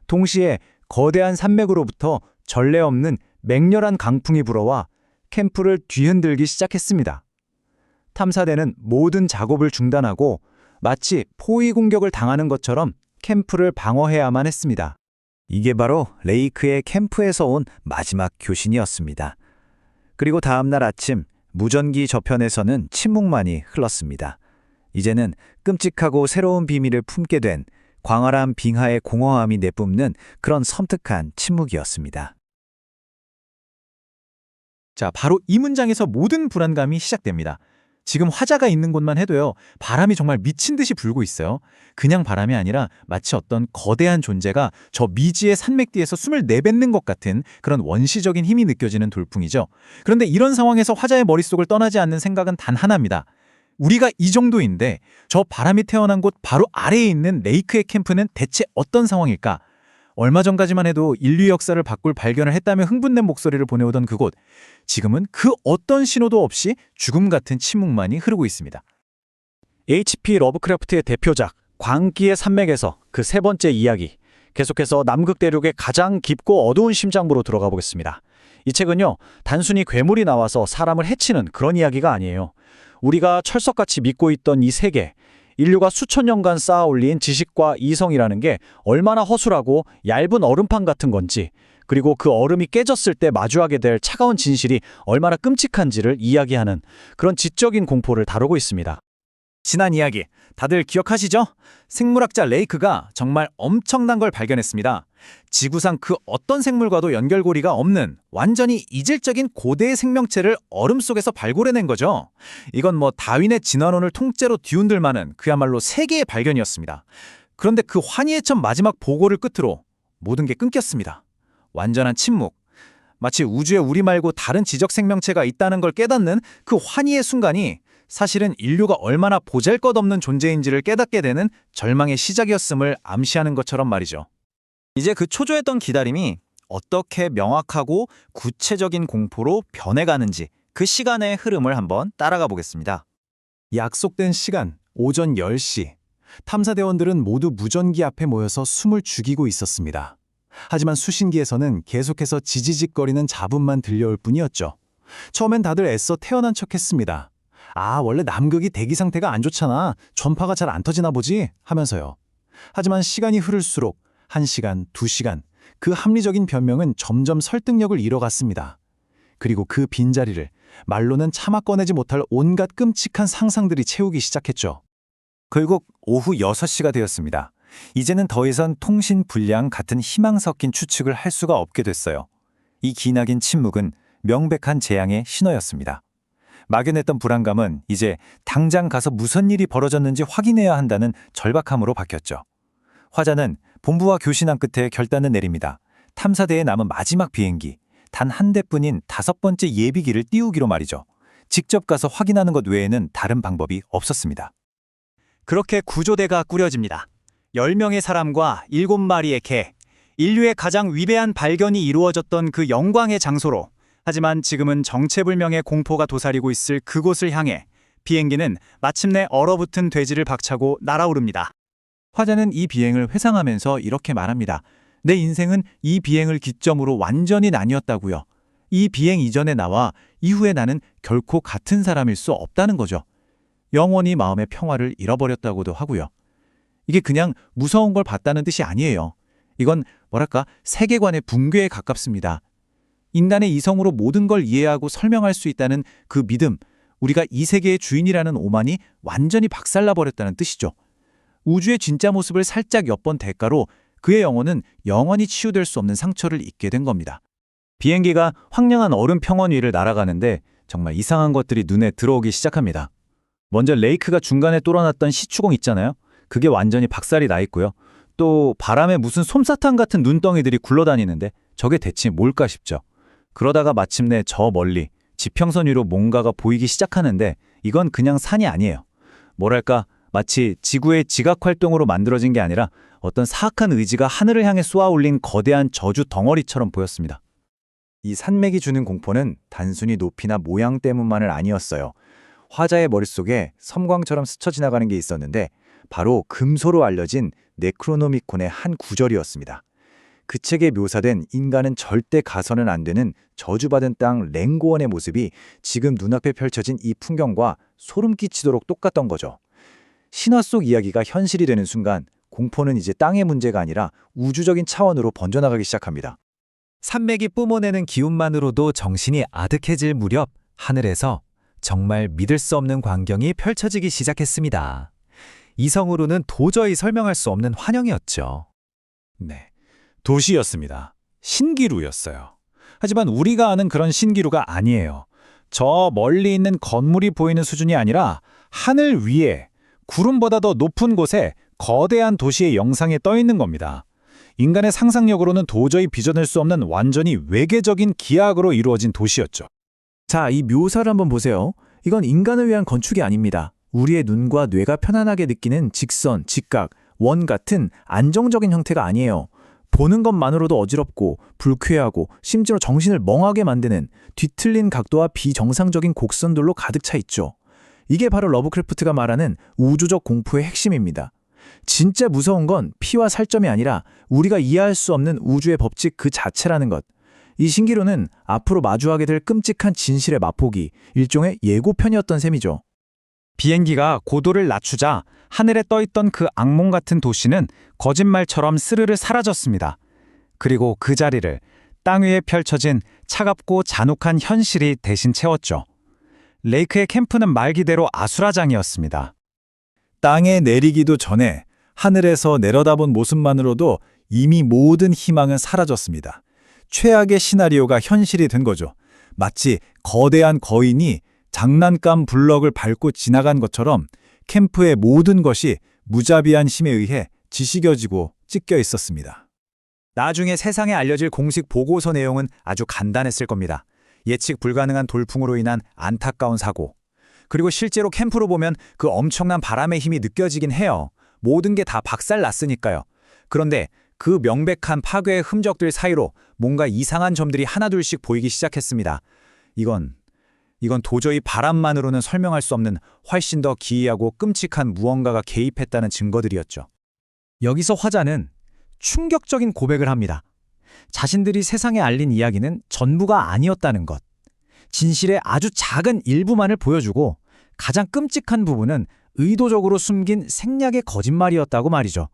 동시에 거대한 산맥으로부터 전례 없는 맹렬한 강풍이 불어와 캠프를 뒤흔들기 시작했습니다. 탐사대는 모든 작업을 중단하고 마치 포위 공격을 당하는 것처럼 캠프를 방어해야만 했습니다. 이게 바로 레이크의 캠프에서 온 마지막 교신이었습니다. 그리고 다음날 아침 무전기 저편에서는 침묵만이 흘렀습니다. 이제는 끔찍하고 새로운 비밀을 품게 된 광활한 빙하의 공허함이 내뿜는 그런 섬뜩한 침묵이었습니다. 자, 바로 이 문장에서 모든 불안감이 시작됩니다. 지금 화자가 있는 곳만 해도요, 바람이 정말 미친 듯이 불고 있어요. 그냥 바람이 아니라 마치 어떤 거대한 존재가 저 미지의 산맥 뒤에서 숨을 내뱉는 것 같은 그런 원시적인 힘이 느껴지는 돌풍이죠. 그런데 이런 상황에서 화자의 머릿속을 떠나지 않는 생각은 단 하나입니다. 우리가 이 정도인데 저 바람이 태어난 곳 바로 아래에 있는 레이크의 캠프는 대체 어떤 상황일까? 얼마 전까지만 해도 인류 역사를 바꿀 발견을 했다며 흥분된 목소리를 보내오던 그곳, 지금은 그 어떤 신호도 없이 죽음 같은 침묵만이 흐르고 있습니다. H.P. 러브크래프트의 대표작 광기의 산맥에서 그 3번째 이야기, 계속해서 남극 대륙의 가장 깊고 어두운 심장부로 들어가 보겠습니다. 이 책은요, 단순히 괴물이 나와서 사람을 해치는 그런 이야기가 아니에요. 우리가 철석같이 믿고 있던 이 세계, 인류가 수천 년간 쌓아 올린 지식과 이성이라는 게 얼마나 허술하고 얇은 얼음판 같은 건지, 그리고 그 얼음이 깨졌을 때 마주하게 될 차가운 진실이 얼마나 끔찍한지를 이야기하는 그런 지적인 공포를 다루고 있습니다. 지난 이야기 다들 기억하시죠? 생물학자 레이크가 정말 엄청난 걸 발견했습니다. 지구상 그 어떤 생물과도 연결고리가 없는 완전히 이질적인 고대의 생명체를 얼음 속에서 발굴해낸 거죠. 이건 뭐 다윈의 진화론을 통째로 뒤흔들 만한 그야말로 세계의 발견이었습니다. 그런데 그 환희의 첫 마지막 보고를 끝으로 모든 게 끊겼습니다. 완전한 침묵. 마치 우주에 우리 말고 다른 지적 생명체가 있다는 걸 깨닫는 그 환희의 순간이 사실은 인류가 얼마나 보잘것없는 존재인지를 깨닫게 되는 절망의 시작이었음을 암시하는 것처럼 말이죠. 이제 그 초조했던 기다림이 어떻게 명확하고 구체적인 공포로 변해가는지 그 시간의 흐름을 한번 따라가 보겠습니다. 약속된 시간, 오전 10시. 탐사대원들은 모두 무전기 앞에 모여서 숨을 죽이고 있었습니다. 하지만 수신기에서는 계속해서 지지직거리는 잡음만 들려올 뿐이었죠. 처음엔 다들 애써 태어난 척했습니다. 아, 원래 남극이 대기 상태가 안 좋잖아. 전파가 잘 안 터지나 보지 하면서요. 하지만 시간이 흐를수록 1시간, 2시간, 그 합리적인 변명은 점점 설득력을 잃어갔습니다. 그리고 그 빈자리를 말로는 차마 꺼내지 못할 온갖 끔찍한 상상들이 채우기 시작했죠. 결국 오후 6시가 되었습니다. 이제는 더 이상 통신 불량 같은 희망 섞인 추측을 할 수가 없게 됐어요. 이 기나긴 침묵은 명백한 재앙의 신호였습니다. 막연했던 불안감은 이제 당장 가서 무슨 일이 벌어졌는지 확인해야 한다는 절박함으로 바뀌었죠. 화자는 본부와 교신한 끝에 결단을 내립니다. 탐사대에 남은 마지막 비행기, 단 한 대뿐인 5번째 예비기를 띄우기로 말이죠. 직접 가서 확인하는 것 외에는 다른 방법이 없었습니다. 그렇게 구조대가 꾸려집니다. 10명의 사람과 7마리의 개, 인류의 가장 위대한 발견이 이루어졌던 그 영광의 장소로, 하지만 지금은 정체불명의 공포가 도사리고 있을 그곳을 향해 비행기는 마침내 얼어붙은 돼지를 박차고 날아오릅니다. 화자는 이 비행을 회상하면서 이렇게 말합니다. 내 인생은 이 비행을 기점으로 완전히 나뉘었다고요. 이 비행 이전의 나와 이후의 나는 결코 같은 사람일 수 없다는 거죠. 영원히 마음의 평화를 잃어버렸다고도 하고요. 이게 그냥 무서운 걸 봤다는 뜻이 아니에요. 이건 뭐랄까 세계관의 붕괴에 가깝습니다. 인간의 이성으로 모든 걸 이해하고 설명할 수 있다는 그 믿음, 우리가 이 세계의 주인이라는 오만이 완전히 박살나버렸다는 뜻이죠. 우주의 진짜 모습을 살짝 엿본 대가로 그의 영혼은 영원히 치유될 수 없는 상처를 입게 된 겁니다. 비행기가 황량한 얼음 평원 위를 날아가는데 정말 이상한 것들이 눈에 들어오기 시작합니다. 먼저 레이크가 중간에 뚫어놨던 시추공 있잖아요. 그게 완전히 박살이 나 있고요. 또 바람에 무슨 솜사탕 같은 눈덩이들이 굴러다니는데 저게 대체 뭘까 싶죠. 그러다가 마침내 저 멀리 지평선 위로 뭔가가 보이기 시작하는데 이건 그냥 산이 아니에요. 뭐랄까 마치 지구의 지각활동으로 만들어진 게 아니라 어떤 사악한 의지가 하늘을 향해 쏘아올린 거대한 저주 덩어리처럼 보였습니다. 이 산맥이 주는 공포는 단순히 높이나 모양 때문만은 아니었어요. 화자의 머릿속에 섬광처럼 스쳐 지나가는 게 있었는데 바로 금소로 알려진 네크로노미콘의 한 구절이었습니다. 그 책에 묘사된 인간은 절대 가서는 안 되는 저주받은 땅 랭고원의 모습이 지금 눈앞에 펼쳐진 이 풍경과 소름 끼치도록 똑같던 거죠. 신화 속 이야기가 현실이 되는 순간 공포는 이제 땅의 문제가 아니라 우주적인 차원으로 번져나가기 시작합니다. 산맥이 뿜어내는 기운만으로도 정신이 아득해질 무렵 하늘에서 정말 믿을 수 없는 광경이 펼쳐지기 시작했습니다. 이성으로는 도저히 설명할 수 없는 환영이었죠. 네, 도시였습니다. 신기루였어요. 하지만 우리가 아는 그런 신기루가 아니에요. 저 멀리 있는 건물이 보이는 수준이 아니라 하늘 위에 구름보다 더 높은 곳에 거대한 도시의 영상이 떠 있는 겁니다. 인간의 상상력으로는 도저히 빚어낼 수 없는 완전히 외계적인 기하학으로 이루어진 도시였죠. 자, 이 묘사를 한번 보세요. 이건 인간을 위한 건축이 아닙니다. 우리의 눈과 뇌가 편안하게 느끼는 직선, 직각, 원 같은 안정적인 형태가 아니에요. 보는 것만으로도 어지럽고 불쾌하고 심지어 정신을 멍하게 만드는 뒤틀린 각도와 비정상적인 곡선들로 가득 차 있죠. 이게 바로 러브크래프트가 말하는 우주적 공포의 핵심입니다. 진짜 무서운 건 피와 살점이 아니라 우리가 이해할 수 없는 우주의 법칙 그 자체라는 것. 이 신기루는 앞으로 마주하게 될 끔찍한 진실의 맛보기, 일종의 예고편이었던 셈이죠. 비행기가 고도를 낮추자 하늘에 떠있던 그 악몽 같은 도시는 거짓말처럼 스르르 사라졌습니다. 그리고 그 자리를 땅 위에 펼쳐진 차갑고 잔혹한 현실이 대신 채웠죠. 레이크의 캠프는 말 그대로 아수라장이었습니다. 땅에 내리기도 전에 하늘에서 내려다본 모습만으로도 이미 모든 희망은 사라졌습니다. 최악의 시나리오가 현실이 된 거죠. 마치 거대한 거인이 장난감 블럭을 밟고 지나간 것처럼 캠프의 모든 것이 무자비한 힘에 의해 지식여지고 찢겨 있었습니다. 나중에 세상에 알려질 공식 보고서 내용은 아주 간단했을 겁니다. 예측 불가능한 돌풍으로 인한 안타까운 사고. 그리고 실제로 캠프로 보면 그 엄청난 바람의 힘이 느껴지긴 해요. 모든 게 다 박살났으니까요. 그런데 그 명백한 파괴의 흔적들 사이로 뭔가 이상한 점들이 하나둘씩 보이기 시작했습니다. 이건 도저히 바람만으로는 설명할 수 없는 훨씬 더 기이하고 끔찍한 무언가가 개입했다는 증거들이었죠. 여기서 화자는 충격적인 고백을 합니다. 자신들이 세상에 알린 이야기는 전부가 아니었다는 것. 진실의 아주 작은 일부만을 보여주고 가장 끔찍한 부분은 의도적으로 숨긴 생략의 거짓말이었다고 말이죠.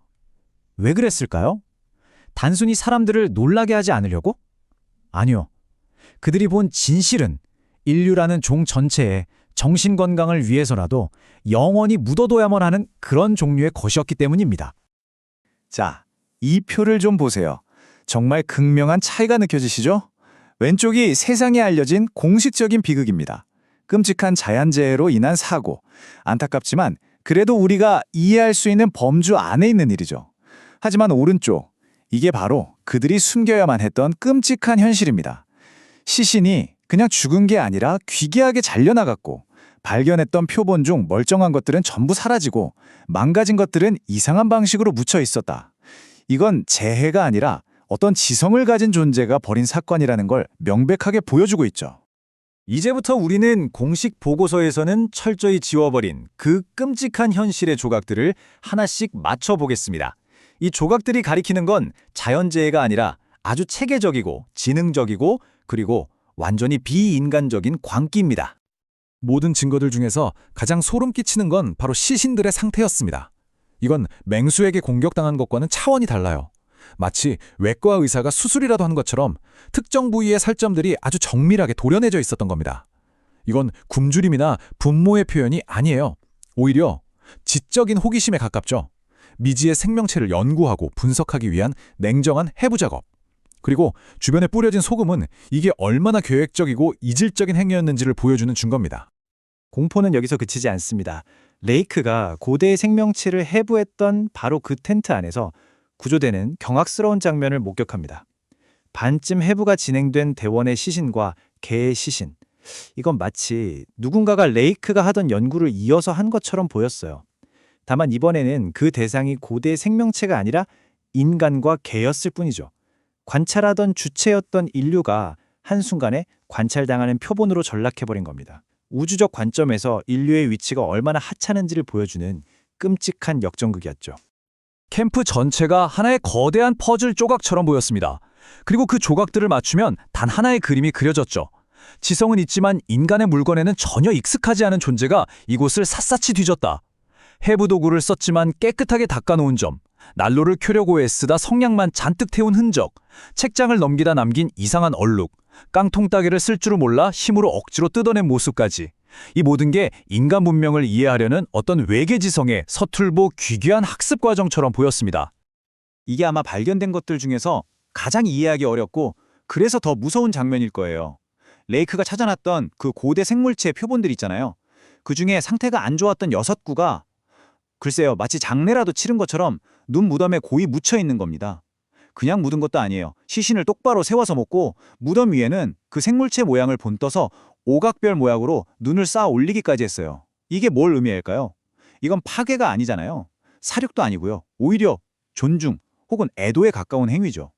왜 그랬을까요? 단순히 사람들을 놀라게 하지 않으려고? 아니요. 그들이 본 진실은 인류라는 종 전체의 정신건강을 위해서라도 영원히 묻어둬야만 하는 그런 종류의 것이었기 때문입니다. 자, 이 표를 좀 보세요. 정말 극명한 차이가 느껴지시죠? 왼쪽이 세상에 알려진 공식적인 비극입니다. 끔찍한 자연재해로 인한 사고. 안타깝지만 그래도 우리가 이해할 수 있는 범주 안에 있는 일이죠. 하지만 오른쪽, 이게 바로 그들이 숨겨야만 했던 끔찍한 현실입니다. 시신이 그냥 죽은 게 아니라 귀괴하게 잘려나갔고, 발견했던 표본 중 멀쩡한 것들은 전부 사라지고 망가진 것들은 이상한 방식으로 묻혀 있었다. 이건 재해가 아니라 어떤 지성을 가진 존재가 벌인 사건이라는 걸 명백하게 보여주고 있죠. 이제부터 우리는 공식 보고서에서는 철저히 지워버린 그 끔찍한 현실의 조각들을 하나씩 맞춰보겠습니다. 이 조각들이 가리키는 건 자연재해가 아니라 아주 체계적이고 지능적이고 그리고 완전히 비인간적인 광기입니다. 모든 증거들 중에서 가장 소름 끼치는 건 바로 시신들의 상태였습니다. 이건 맹수에게 공격당한 것과는 차원이 달라요. 마치 외과 의사가 수술이라도 한 것처럼 특정 부위의 살점들이 아주 정밀하게 도려내져 있었던 겁니다. 이건 굶주림이나 분모의 표현이 아니에요. 오히려 지적인 호기심에 가깝죠. 미지의 생명체를 연구하고 분석하기 위한 냉정한 해부 작업. 그리고 주변에 뿌려진 소금은 이게 얼마나 계획적이고 이질적인 행위였는지를 보여주는 증거입니다. 공포는 여기서 그치지 않습니다. 레이크가 고대의 생명체를 해부했던 바로 그 텐트 안에서 구조되는 경악스러운 장면을 목격합니다. 반쯤 해부가 진행된 대원의 시신과 개의 시신. 이건 마치 누군가가 레이크가 하던 연구를 이어서 한 것처럼 보였어요. 다만 이번에는 그 대상이 고대의 생명체가 아니라 인간과 개였을 뿐이죠. 관찰하던 주체였던 인류가 한순간에 관찰당하는 표본으로 전락해버린 겁니다. 우주적 관점에서 인류의 위치가 얼마나 하찮은지를 보여주는 끔찍한 역전극이었죠. 캠프 전체가 하나의 거대한 퍼즐 조각처럼 보였습니다. 그리고 그 조각들을 맞추면 단 하나의 그림이 그려졌죠. 지성은 있지만 인간의 물건에는 전혀 익숙하지 않은 존재가 이곳을 샅샅이 뒤졌다. 해부 도구를 썼지만 깨끗하게 닦아놓은 점, 난로를 켜려고 애쓰다 성냥만 잔뜩 태운 흔적, 책장을 넘기다 남긴 이상한 얼룩, 깡통 따개를 쓸 줄을 몰라 힘으로 억지로 뜯어낸 모습까지. 이 모든 게 인간 문명을 이해하려는 어떤 외계지성의 서툴고 귀귀한 학습 과정처럼 보였습니다. 이게 아마 발견된 것들 중에서 가장 이해하기 어렵고 그래서 더 무서운 장면일 거예요. 레이크가 찾아놨던 그 고대 생물체의 표본들 있잖아요. 그중에 상태가 안 좋았던 6구가 글쎄요, 마치 장례라도 치른 것처럼 눈 무덤에 고이 묻혀 있는 겁니다. 그냥 묻은 것도 아니에요. 시신을 똑바로 세워서 먹고 무덤 위에는 그 생물체 모양을 본떠서 오각별 모양으로 눈을 쌓아 올리기까지 했어요. 이게 뭘 의미할까요? 이건 파괴가 아니잖아요. 사륙도 아니고요. 오히려 존중 혹은 애도에 가까운 행위죠.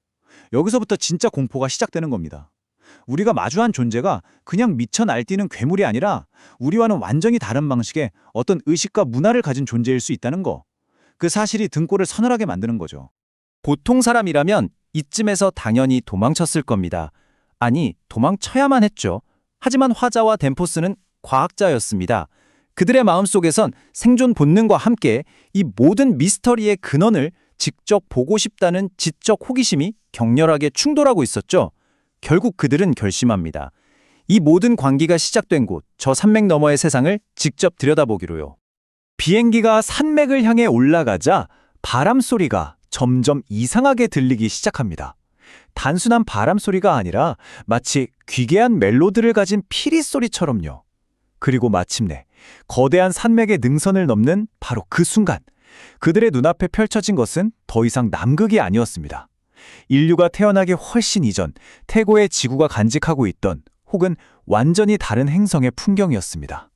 여기서부터 진짜 공포가 시작되는 겁니다. 우리가 마주한 존재가 그냥 미쳐 날뛰는 괴물이 아니라 우리와는 완전히 다른 방식의 어떤 의식과 문화를 가진 존재일 수 있다는 거. 그 사실이 등골을 서늘하게 만드는 거죠. 보통 사람이라면 이쯤에서 당연히 도망쳤을 겁니다. 아니, 도망쳐야만 했죠. 하지만 화자와 덴포스는 과학자였습니다. 그들의 마음속에선 생존 본능과 함께 이 모든 미스터리의 근원을 직접 보고 싶다는 지적 호기심이 격렬하게 충돌하고 있었죠. 결국 그들은 결심합니다. 이 모든 광기가 시작된 곳, 저 산맥 너머의 세상을 직접 들여다보기로요. 비행기가 산맥을 향해 올라가자 바람 소리가 점점 이상하게 들리기 시작합니다. 단순한 바람 소리가 아니라 마치 귀괴한 멜로디를 가진 피리 소리처럼요. 그리고 마침내 거대한 산맥의 능선을 넘는 바로 그 순간, 그들의 눈앞에 펼쳐진 것은 더 이상 남극이 아니었습니다. 인류가 태어나기 훨씬 이전 태고의 지구가 간직하고 있던 혹은 완전히 다른 행성의 풍경이었습니다.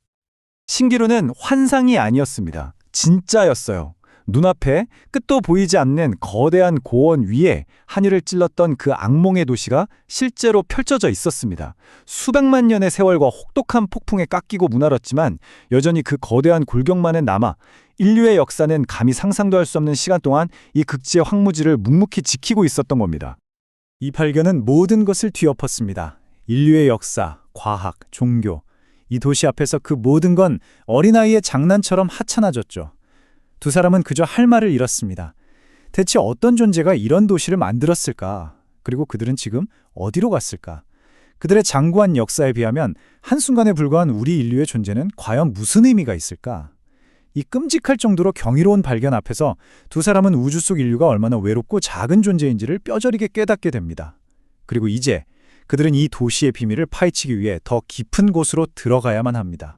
신기루는 환상이 아니었습니다. 진짜였어요. 눈앞에 끝도 보이지 않는 거대한 고원 위에 하늘을 찔렀던 그 악몽의 도시가 실제로 펼쳐져 있었습니다. 수백만 년의 세월과 혹독한 폭풍에 깎이고 무너졌지만 여전히 그 거대한 골격만은 남아 인류의 역사는 감히 상상도 할 수 없는 시간 동안 이 극지의 황무지를 묵묵히 지키고 있었던 겁니다. 이 발견은 모든 것을 뒤엎었습니다. 인류의 역사, 과학, 종교. 이 도시 앞에서 그 모든 건 어린아이의 장난처럼 하찮아졌죠. 두 사람은 그저 할 말을 잃었습니다. 대체 어떤 존재가 이런 도시를 만들었을까? 그리고 그들은 지금 어디로 갔을까? 그들의 장구한 역사에 비하면 한순간에 불과한 우리 인류의 존재는 과연 무슨 의미가 있을까? 이 끔찍할 정도로 경이로운 발견 앞에서 두 사람은 우주 속 인류가 얼마나 외롭고 작은 존재인지를 뼈저리게 깨닫게 됩니다. 그리고 이제 그들은 이 도시의 비밀을 파헤치기 위해 더 깊은 곳으로 들어가야만 합니다.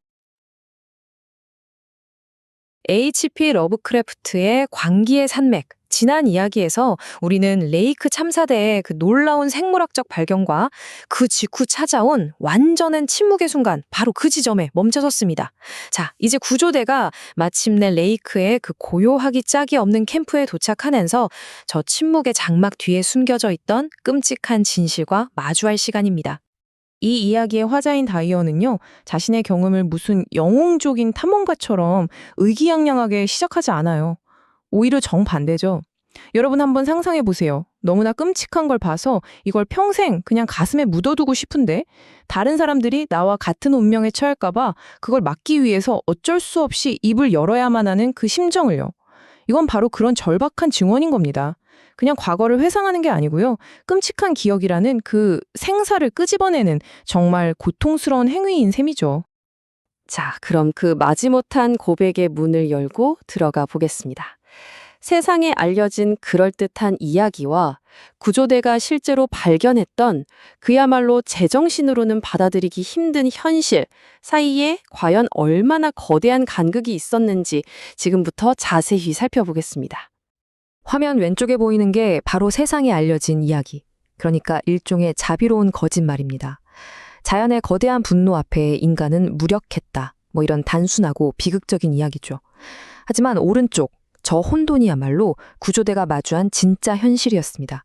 H.P. 러브크래프트의 광기의 산맥. 지난 이야기에서 우리는 레이크 참사대의 그 놀라운 생물학적 발견과 그 직후 찾아온 완전한 침묵의 순간, 바로 그 지점에 멈춰섰습니다. 자, 이제 구조대가 마침내 레이크의 그 고요하기 짝이 없는 캠프에 도착하면서 저 침묵의 장막 뒤에 숨겨져 있던 끔찍한 진실과 마주할 시간입니다. 이 이야기의 화자인 다이어는요, 자신의 경험을 무슨 영웅적인 탐험가처럼 의기양양하게 시작하지 않아요. 오히려 정반대죠. 여러분 한번 상상해 보세요. 너무나 끔찍한 걸 봐서 이걸 평생 그냥 가슴에 묻어두고 싶은데 다른 사람들이 나와 같은 운명에 처할까 봐 그걸 막기 위해서 어쩔 수 없이 입을 열어야만 하는 그 심정을요. 이건 바로 그런 절박한 증언인 겁니다. 그냥 과거를 회상하는 게 아니고요. 끔찍한 기억이라는 그 생사를 끄집어내는 정말 고통스러운 행위인 셈이죠. 자, 그럼 그 마지못한 고백의 문을 열고 들어가 보겠습니다. 세상에 알려진 그럴듯한 이야기와 구조대가 실제로 발견했던 그야말로 제정신으로는 받아들이기 힘든 현실 사이에 과연 얼마나 거대한 간극이 있었는지 지금부터 자세히 살펴보겠습니다. 화면 왼쪽에 보이는 게 바로 세상에 알려진 이야기. 그러니까 일종의 자비로운 거짓말입니다. 자연의 거대한 분노 앞에 인간은 무력했다. 뭐 이런 단순하고 비극적인 이야기죠. 하지만 오른쪽, 저 혼돈이야말로 구조대가 마주한 진짜 현실이었습니다.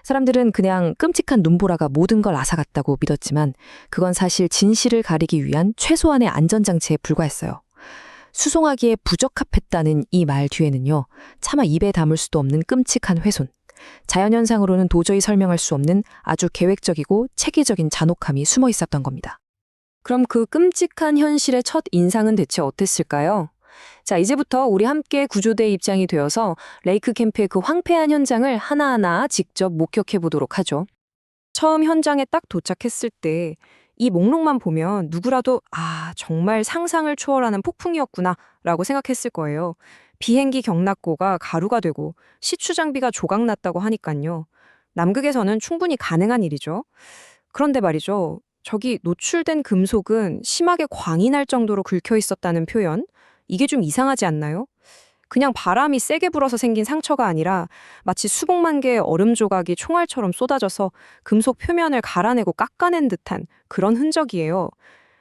사람들은 그냥 끔찍한 눈보라가 모든 걸 앗아갔다고 믿었지만 그건 사실 진실을 가리기 위한 최소한의 안전장치에 불과했어요. 수송하기에 부적합했다는 이 말 뒤에는요, 차마 입에 담을 수도 없는 끔찍한 훼손, 자연현상으로는 도저히 설명할 수 없는 아주 계획적이고 체계적인 잔혹함이 숨어 있었던 겁니다. 그럼 그 끔찍한 현실의 첫 인상은 대체 어땠을까요? 자, 이제부터 우리 함께 구조대 입장이 되어서 레이크 캠프의 그 황폐한 현장을 하나하나 직접 목격해 보도록 하죠. 처음 현장에 딱 도착했을 때 이 목록만 보면 누구라도 정말 상상을 초월하는 폭풍이었구나 라고 생각했을 거예요. 비행기 경락고가 가루가 되고 시추 장비가 조각났다고 하니깐요. 남극에서는 충분히 가능한 일이죠. 그런데 말이죠. 저기 노출된 금속은 심하게 광이 날 정도로 긁혀 있었다는 표현? 이게 좀 이상하지 않나요? 그냥 바람이 세게 불어서 생긴 상처가 아니라 마치 수백만 개의 얼음 조각이 총알처럼 쏟아져서 금속 표면을 갈아내고 깎아낸 듯한 그런 흔적이에요.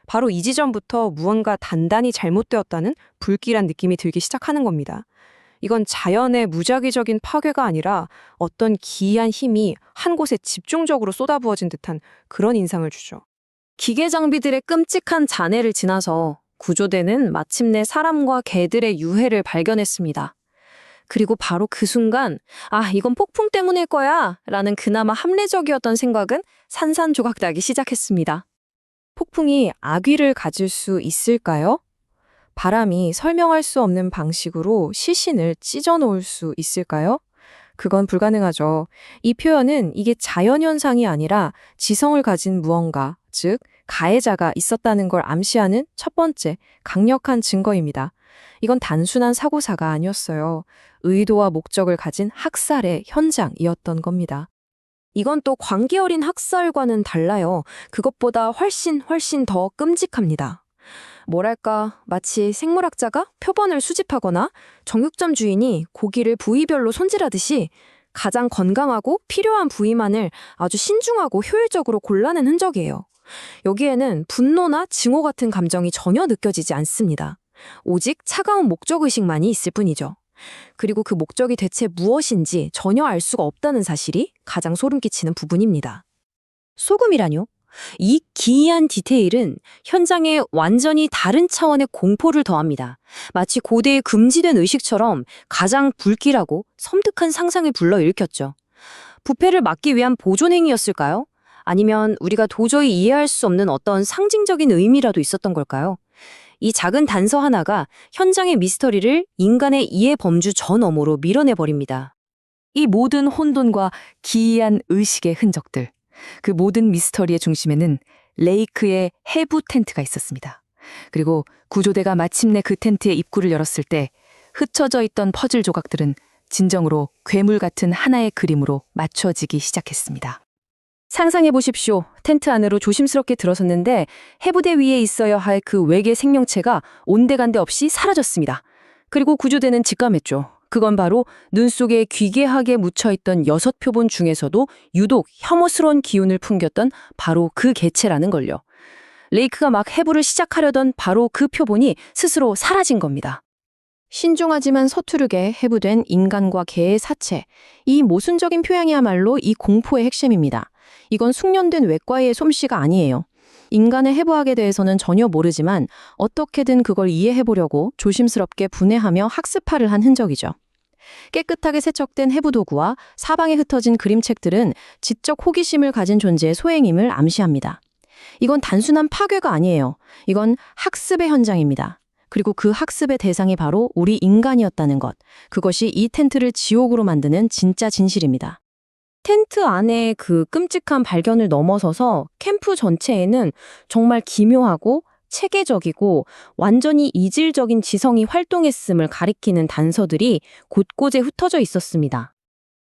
바로 이 지점부터 무언가 단단히 잘못되었다는 불길한 느낌이 들기 시작하는 겁니다. 이건 자연의 무작위적인 파괴가 아니라 어떤 기이한 힘이 한 곳에 집중적으로 쏟아부어진 듯한 그런 인상을 주죠. 기계 장비들의 끔찍한 잔해를 지나서 구조대는 마침내 사람과 개들의 유해를 발견했습니다. 그리고 바로 그 순간, 아, 이건 폭풍 때문일 거야 라는 그나마 합리적이었던 생각은 산산조각 나기 시작했습니다. 폭풍이 악위를 가질 수 있을까요? 바람이 설명할 수 없는 방식으로 시신을 찢어놓을 수 있을까요? 그건 불가능하죠. 이 표현은 이게 자연현상이 아니라 지성을 가진 무언가, 즉 가해자가 있었다는 걸 암시하는 첫 번째 강력한 증거입니다. 이건 단순한 사고사가 아니었어요. 의도와 목적을 가진 학살의 현장이었던 겁니다. 이건 또 광기 어린 학살과는 달라요. 그것보다 훨씬 더 끔찍합니다. 뭐랄까, 마치 생물학자가 표본을 수집하거나 정육점 주인이 고기를 부위별로 손질하듯이 가장 건강하고 필요한 부위만을 아주 신중하고 효율적으로 골라낸 흔적이에요. 여기에는 분노나 증오 같은 감정이 전혀 느껴지지 않습니다. 오직 차가운 목적의식만이 있을 뿐이죠. 그리고 그 목적이 대체 무엇인지 전혀 알 수가 없다는 사실이 가장 소름 끼치는 부분입니다. 소금이라뇨? 이 기이한 디테일은 현장에 완전히 다른 차원의 공포를 더합니다. 마치 고대의 금지된 의식처럼 가장 불길하고 섬뜩한 상상을 불러일으켰죠. 부패를 막기 위한 보존행위였을까요? 아니면 우리가 도저히 이해할 수 없는 어떤 상징적인 의미라도 있었던 걸까요? 이 작은 단서 하나가 현장의 미스터리를 인간의 이해 범주 저 너머로 밀어내버립니다. 이 모든 혼돈과 기이한 의식의 흔적들, 그 모든 미스터리의 중심에는 레이크의 해부 텐트가 있었습니다. 그리고 구조대가 마침내 그 텐트의 입구를 열었을 때 흩어져 있던 퍼즐 조각들은 진정으로 괴물 같은 하나의 그림으로 맞춰지기 시작했습니다. 상상해 보십시오. 텐트 안으로 조심스럽게 들어섰는데 해부대 위에 있어야 할 그 외계 생명체가 온데간데 없이 사라졌습니다. 그리고 구조대는 직감했죠. 그건 바로 눈 속에 귀괴하게 묻혀있던 6표본 중에서도 유독 혐오스러운 기운을 풍겼던 바로 그 개체라는 걸요. 레이크가 막 해부를 시작하려던 바로 그 표본이 스스로 사라진 겁니다. 신중하지만 서투르게 해부된 인간과 개의 사체, 이 모순적인 표현이야말로 이 공포의 핵심입니다. 이건 숙련된 외과의 솜씨가 아니에요. 인간의 해부학에 대해서는 전혀 모르지만 어떻게든 그걸 이해해보려고 조심스럽게 분해하며 학습화를 한 흔적이죠. 깨끗하게 세척된 해부 도구와 사방에 흩어진 그림책들은 지적 호기심을 가진 존재의 소행임을 암시합니다. 이건 단순한 파괴가 아니에요. 이건 학습의 현장입니다. 그리고 그 학습의 대상이 바로 우리 인간이었다는 것. 그것이 이 텐트를 지옥으로 만드는 진짜 진실입니다. 텐트 안에 그 끔찍한 발견을 넘어서서 캠프 전체에는 정말 기묘하고 체계적이고 완전히 이질적인 지성이 활동했음을 가리키는 단서들이 곳곳에 흩어져 있었습니다.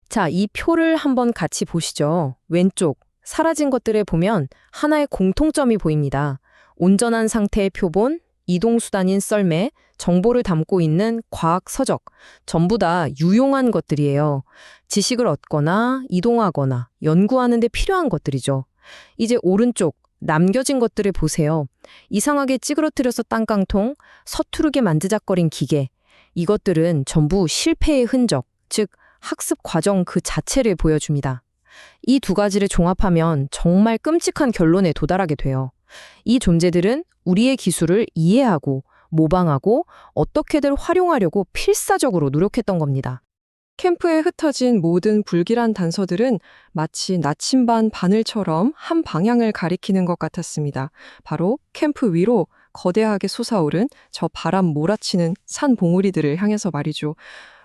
자, 이 표를 한번 같이 보시죠. 왼쪽, 사라진 것들에 보면 하나의 공통점이 보입니다. 온전한 상태의 표본, 이동수단인 썰매, 정보를 담고 있는 과학 서적, 전부 다 유용한 것들이에요. 지식을 얻거나 이동하거나 연구하는 데 필요한 것들이죠. 이제 오른쪽, 남겨진 것들을 보세요. 이상하게 찌그러뜨려서 딴깡통, 서투르게 만지작거린 기계. 이것들은 전부 실패의 흔적, 즉 학습 과정 그 자체를 보여줍니다. 이 두 가지를 종합하면 정말 끔찍한 결론에 도달하게 돼요. 이 존재들은 우리의 기술을 이해하고 모방하고 어떻게든 활용하려고 필사적으로 노력했던 겁니다. 캠프에 흩어진 모든 불길한 단서들은 마치 나침반 바늘처럼 한 방향을 가리키는 것 같았습니다. 바로 캠프 위로 거대하게 솟아오른 저 바람 몰아치는 산 봉우리들을 향해서 말이죠.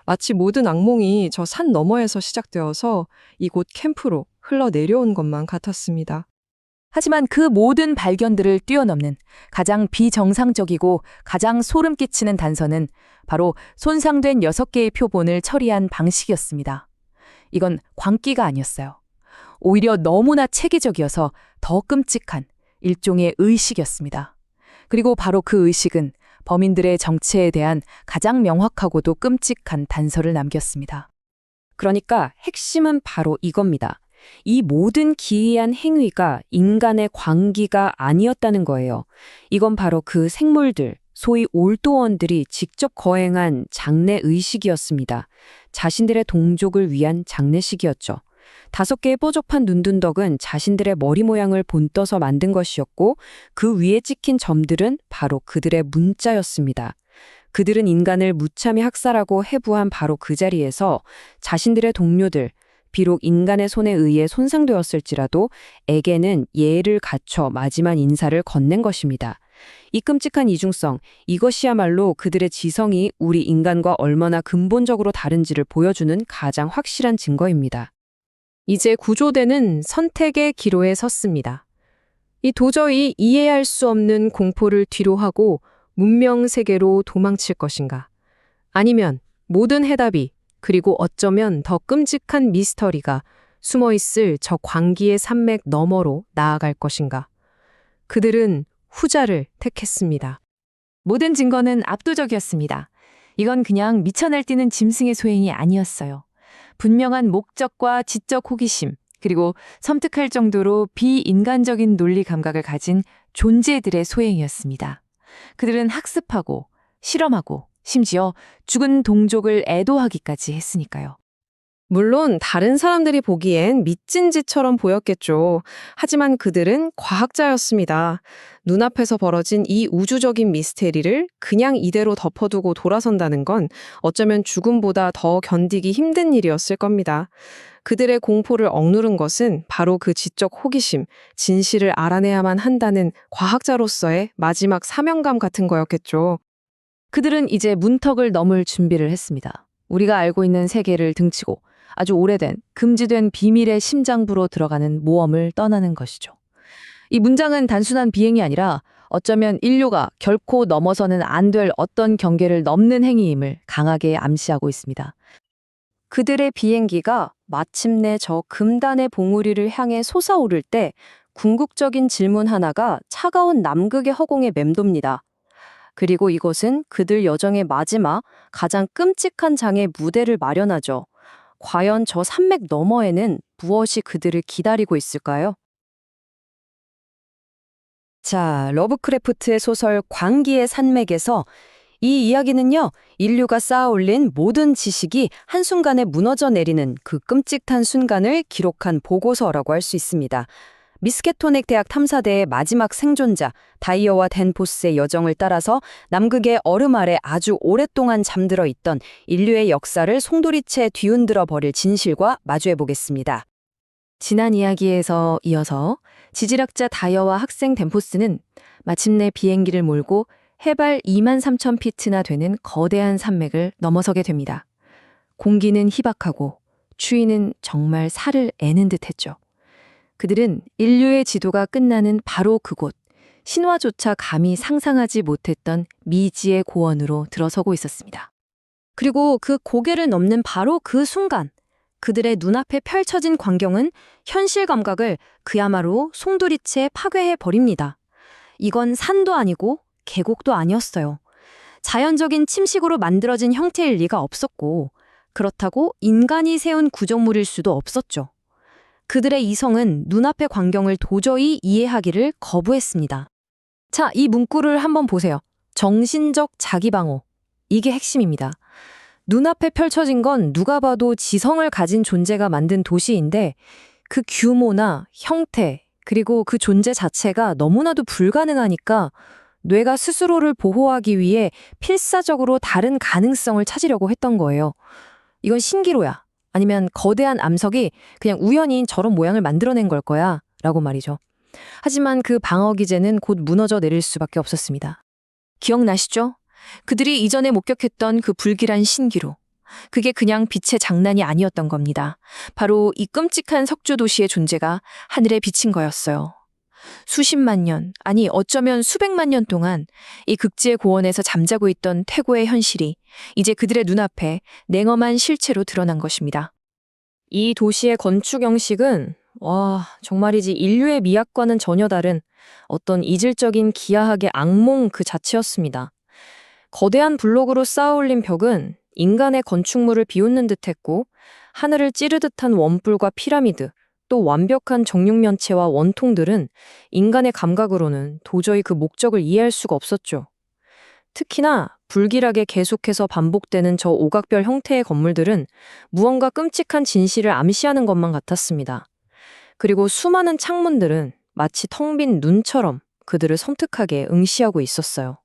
마치 모든 악몽이 저 산 너머에서 시작되어서 이곳 캠프로 흘러내려온 것만 같았습니다. 하지만 그 모든 발견들을 뛰어넘는 가장 비정상적이고 가장 소름 끼치는 단서는 바로 손상된 6개의 표본을 처리한 방식이었습니다. 이건 광기가 아니었어요. 오히려 너무나 체계적이어서 더 끔찍한 일종의 의식이었습니다. 그리고 바로 그 의식은 범인들의 정체에 대한 가장 명확하고도 끔찍한 단서를 남겼습니다. 그러니까 핵심은 바로 이겁니다. 이 모든 기이한 행위가 인간의 광기가 아니었다는 거예요. 이건 바로 그 생물들, 소위 올도원들이 직접 거행한 장례의식이었습니다. 자신들의 동족을 위한 장례식이었죠. 5개의 뾰족한 눈둔덕은 자신들의 머리 모양을 본떠서 만든 것이었고 그 위에 찍힌 점들은 바로 그들의 문자였습니다. 그들은 인간을 무참히 학살하고 해부한 바로 그 자리에서 자신들의 동료들, 비록 인간의 손에 의해 손상되었을지라도 에게는 예를 갖춰 마지막 인사를 건넨 것입니다. 이 끔찍한 이중성, 이것이야말로 그들의 지성이 우리 인간과 얼마나 근본적으로 다른지를 보여주는 가장 확실한 증거입니다. 이제 구조대는 선택의 기로에 섰습니다. 이 도저히 이해할 수 없는 공포를 뒤로하고 문명 세계로 도망칠 것인가? 아니면 모든 해답이, 그리고 어쩌면 더 끔찍한 미스터리가 숨어있을 저 광기의 산맥 너머로 나아갈 것인가? 그들은 후자를 택했습니다. 모든 증거는 압도적이었습니다. 이건 그냥 미쳐 날뛰는 짐승의 소행이 아니었어요. 분명한 목적과 지적 호기심, 그리고 섬뜩할 정도로 비인간적인 논리 감각을 가진 존재들의 소행이었습니다. 그들은 학습하고 실험하고 심지어 죽은 동족을 애도하기까지 했으니까요. 물론 다른 사람들이 보기엔 미친 짓처럼 보였겠죠. 하지만 그들은 과학자였습니다. 눈앞에서 벌어진 이 우주적인 미스테리를 그냥 이대로 덮어두고 돌아선다는 건 어쩌면 죽음보다 더 견디기 힘든 일이었을 겁니다. 그들의 공포를 억누른 것은 바로 그 지적 호기심, 진실을 알아내야만 한다는 과학자로서의 마지막 사명감 같은 거였겠죠. 그들은 이제 문턱을 넘을 준비를 했습니다. 우리가 알고 있는 세계를 등치고 아주 오래된 금지된 비밀의 심장부로 들어가는 모험을 떠나는 것이죠. 이 문장은 단순한 비행이 아니라 어쩌면 인류가 결코 넘어서는 안 될 어떤 경계를 넘는 행위임을 강하게 암시하고 있습니다. 그들의 비행기가 마침내 저 금단의 봉우리를 향해 솟아오를 때 궁극적인 질문 하나가 차가운 남극의 허공에 맴돕니다. 그리고 이것은 그들 여정의 마지막, 가장 끔찍한 장의 무대를 마련하죠. 과연 저 산맥 너머에는 무엇이 그들을 기다리고 있을까요? 자, 러브크래프트의 소설 광기의 산맥에서 이 이야기는요, 인류가 쌓아올린 모든 지식이 한순간에 무너져 내리는 그 끔찍한 순간을 기록한 보고서라고 할 수 있습니다. 미스케토넥 대학 탐사대의 마지막 생존자 다이어와 댄포스의 여정을 따라서 남극의 얼음 아래 아주 오랫동안 잠들어 있던 인류의 역사를 송두리째 뒤흔들어 버릴 진실과 마주해 보겠습니다. 지난 이야기에서 이어서 지질학자 다이어와 학생 댄포스는 마침내 비행기를 몰고 해발 23,000피트나 되는 거대한 산맥을 넘어서게 됩니다. 공기는 희박하고 추위는 정말 살을 애는 듯했죠. 그들은 인류의 지도가 끝나는 바로 그곳, 신화조차 감히 상상하지 못했던 미지의 고원으로 들어서고 있었습니다. 그리고 그 고개를 넘는 바로 그 순간, 그들의 눈앞에 펼쳐진 광경은 현실 감각을 그야말로 송두리째 파괴해 버립니다. 이건 산도 아니고 계곡도 아니었어요. 자연적인 침식으로 만들어진 형태일 리가 없었고, 그렇다고 인간이 세운 구조물일 수도 없었죠. 그들의 이성은 눈앞의 광경을 도저히 이해하기를 거부했습니다. 자, 이 문구를 한번 보세요. 정신적 자기방어. 이게 핵심입니다. 눈앞에 펼쳐진 건 누가 봐도 지성을 가진 존재가 만든 도시인데 그 규모나 형태, 그리고 그 존재 자체가 너무나도 불가능하니까 뇌가 스스로를 보호하기 위해 필사적으로 다른 가능성을 찾으려고 했던 거예요. 이건 신기루야. 아니면 거대한 암석이 그냥 우연히 저런 모양을 만들어낸 걸 거야 라고 말이죠. 하지만 그 방어 기제는 곧 무너져 내릴 수밖에 없었습니다. 기억나시죠? 그들이 이전에 목격했던 그 불길한 신기루. 그게 그냥 빛의 장난이 아니었던 겁니다. 바로 이 끔찍한 석조 도시의 존재가 하늘에 비친 거였어요. 수십만 년, 아니 어쩌면 수백만 년 동안 이 극지의 고원에서 잠자고 있던 태고의 현실이 이제 그들의 눈앞에 냉엄한 실체로 드러난 것입니다. 이 도시의 건축 형식은 정말이지 인류의 미학과는 전혀 다른 어떤 이질적인 기하학의 악몽 그 자체였습니다. 거대한 블록으로 쌓아올린 벽은 인간의 건축물을 비웃는 듯했고 하늘을 찌르듯한 원뿔과 피라미드, 또 완벽한 정육면체와 원통들은 인간의 감각으로는 도저히 그 목적을 이해할 수가 없었죠. 특히나 불길하게 계속해서 반복되는 저 오각별 형태의 건물들은 무언가 끔찍한 진실을 암시하는 것만 같았습니다. 그리고 수많은 창문들은 마치 텅 빈 눈처럼 그들을 섬뜩하게 응시하고 있었어요.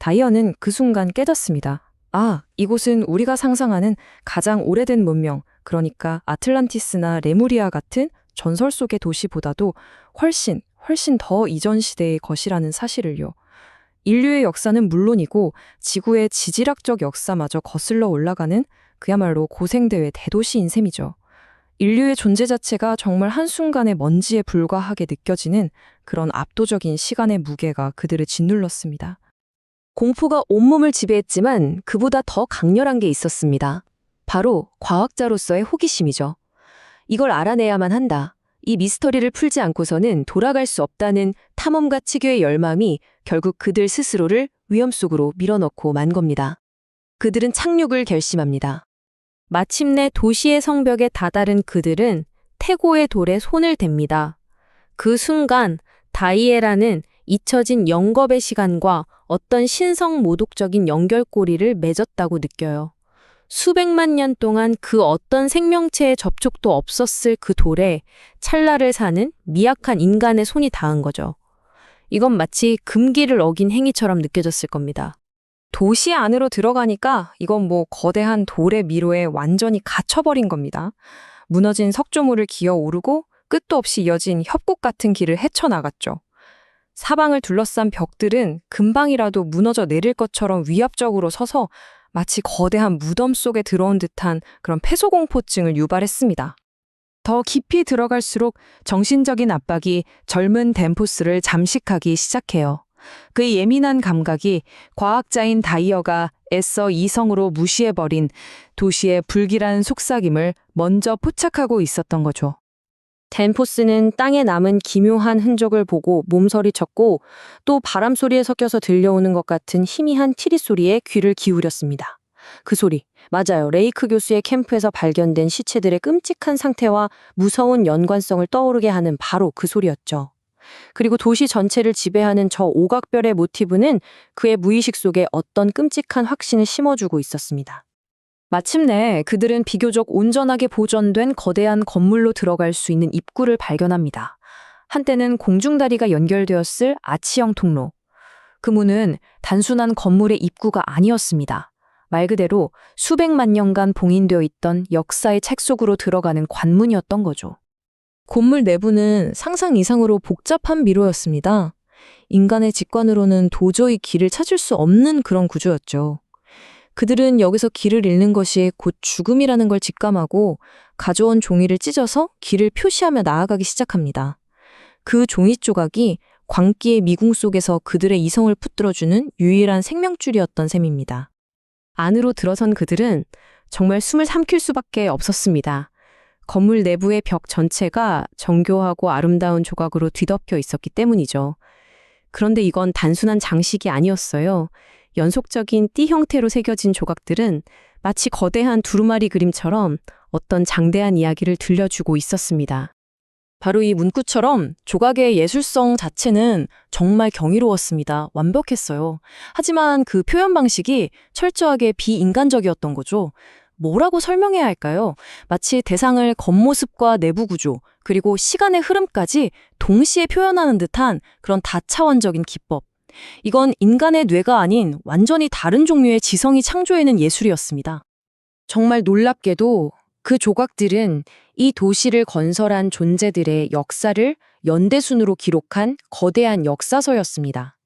다이어는 그 순간 깨닫습니다. 아, 이곳은 우리가 상상하는 가장 오래된 문명, 그러니까 아틀란티스나 레무리아 같은 전설 속의 도시보다도 훨씬 더 이전 시대의 것이라는 사실을요. 인류의 역사는 물론이고 지구의 지질학적 역사마저 거슬러 올라가는 그야말로 고생대회 대도시인 셈이죠. 인류의 존재 자체가 정말 한순간의 먼지에 불과하게 느껴지는 그런 압도적인 시간의 무게가 그들을 짓눌렀습니다. 공포가 온몸을 지배했지만 그보다 더 강렬한 게 있었습니다. 바로 과학자로서의 호기심이죠. 이걸 알아내야만 한다. 이 미스터리를 풀지 않고서는 돌아갈 수 없다는 탐험가 치교의 열망이 결국 그들 스스로를 위험 속으로 밀어넣고 만 겁니다. 그들은 착륙을 결심합니다. 마침내 도시의 성벽에 다다른 그들은 태고의 돌에 손을 댑니다. 그 순간 다이애라는 잊혀진 영겁의 시간과 어떤 신성 모독적인 연결고리를 맺었다고 느껴요. 수백만 년 동안 그 어떤 생명체의 접촉도 없었을 그 돌에 찰나를 사는 미약한 인간의 손이 닿은 거죠. 이건 마치 금기를 어긴 행위처럼 느껴졌을 겁니다. 도시 안으로 들어가니까 이건 거대한 돌의 미로에 완전히 갇혀버린 겁니다. 무너진 석조물을 기어오르고 끝도 없이 이어진 협곡 같은 길을 헤쳐나갔죠. 사방을 둘러싼 벽들은 금방이라도 무너져 내릴 것처럼 위압적으로 서서 마치 거대한 무덤 속에 들어온 듯한 그런 폐소공포증을 유발했습니다. 더 깊이 들어갈수록 정신적인 압박이 젊은 덴포스를 잠식하기 시작해요. 그의 예민한 감각이 과학자인 다이어가 애써 이성으로 무시해버린 도시의 불길한 속삭임을 먼저 포착하고 있었던 거죠. 덴포스는 땅에 남은 기묘한 흔적을 보고 몸서리쳤고 또 바람소리에 섞여서 들려오는 것 같은 희미한 티리 소리에 귀를 기울였습니다. 그 소리, 맞아요. 레이크 교수의 캠프에서 발견된 시체들의 끔찍한 상태와 무서운 연관성을 떠오르게 하는 바로 그 소리였죠. 그리고 도시 전체를 지배하는 저 오각별의 모티브는 그의 무의식 속에 어떤 끔찍한 확신을 심어주고 있었습니다. 마침내 그들은 비교적 온전하게 보존된 거대한 건물로 들어갈 수 있는 입구를 발견합니다. 한때는 공중다리가 연결되었을 아치형 통로. 그 문은 단순한 건물의 입구가 아니었습니다. 말 그대로 수백만 년간 봉인되어 있던 역사의 책 속으로 들어가는 관문이었던 거죠. 건물 내부는 상상 이상으로 복잡한 미로였습니다. 인간의 직관으로는 도저히 길을 찾을 수 없는 그런 구조였죠. 그들은 여기서 길을 잃는 것이 곧 죽음이라는 걸 직감하고 가져온 종이를 찢어서 길을 표시하며 나아가기 시작합니다. 그 종이 조각이 광기의 미궁 속에서 그들의 이성을 붙들어주는 유일한 생명줄이었던 셈입니다. 안으로 들어선 그들은 정말 숨을 삼킬 수밖에 없었습니다. 건물 내부의 벽 전체가 정교하고 아름다운 조각으로 뒤덮여 있었기 때문이죠. 그런데 이건 단순한 장식이 아니었어요. 연속적인 띠 형태로 새겨진 조각들은 마치 거대한 두루마리 그림처럼 어떤 장대한 이야기를 들려주고 있었습니다. 바로 이 문구처럼 조각의 예술성 자체는 정말 경이로웠습니다. 완벽했어요. 하지만 그 표현 방식이 철저하게 비인간적이었던 거죠. 뭐라고 설명해야 할까요? 마치 대상을 겉모습과 내부 구조, 그리고 시간의 흐름까지 동시에 표현하는 듯한 그런 다차원적인 기법. 이건 인간의 뇌가 아닌 완전히 다른 종류의 지성이 창조해낸 예술이었습니다. 정말 놀랍게도 그 조각들은 이 도시를 건설한 존재들의 역사를 연대순으로 기록한 거대한 역사서였습니다.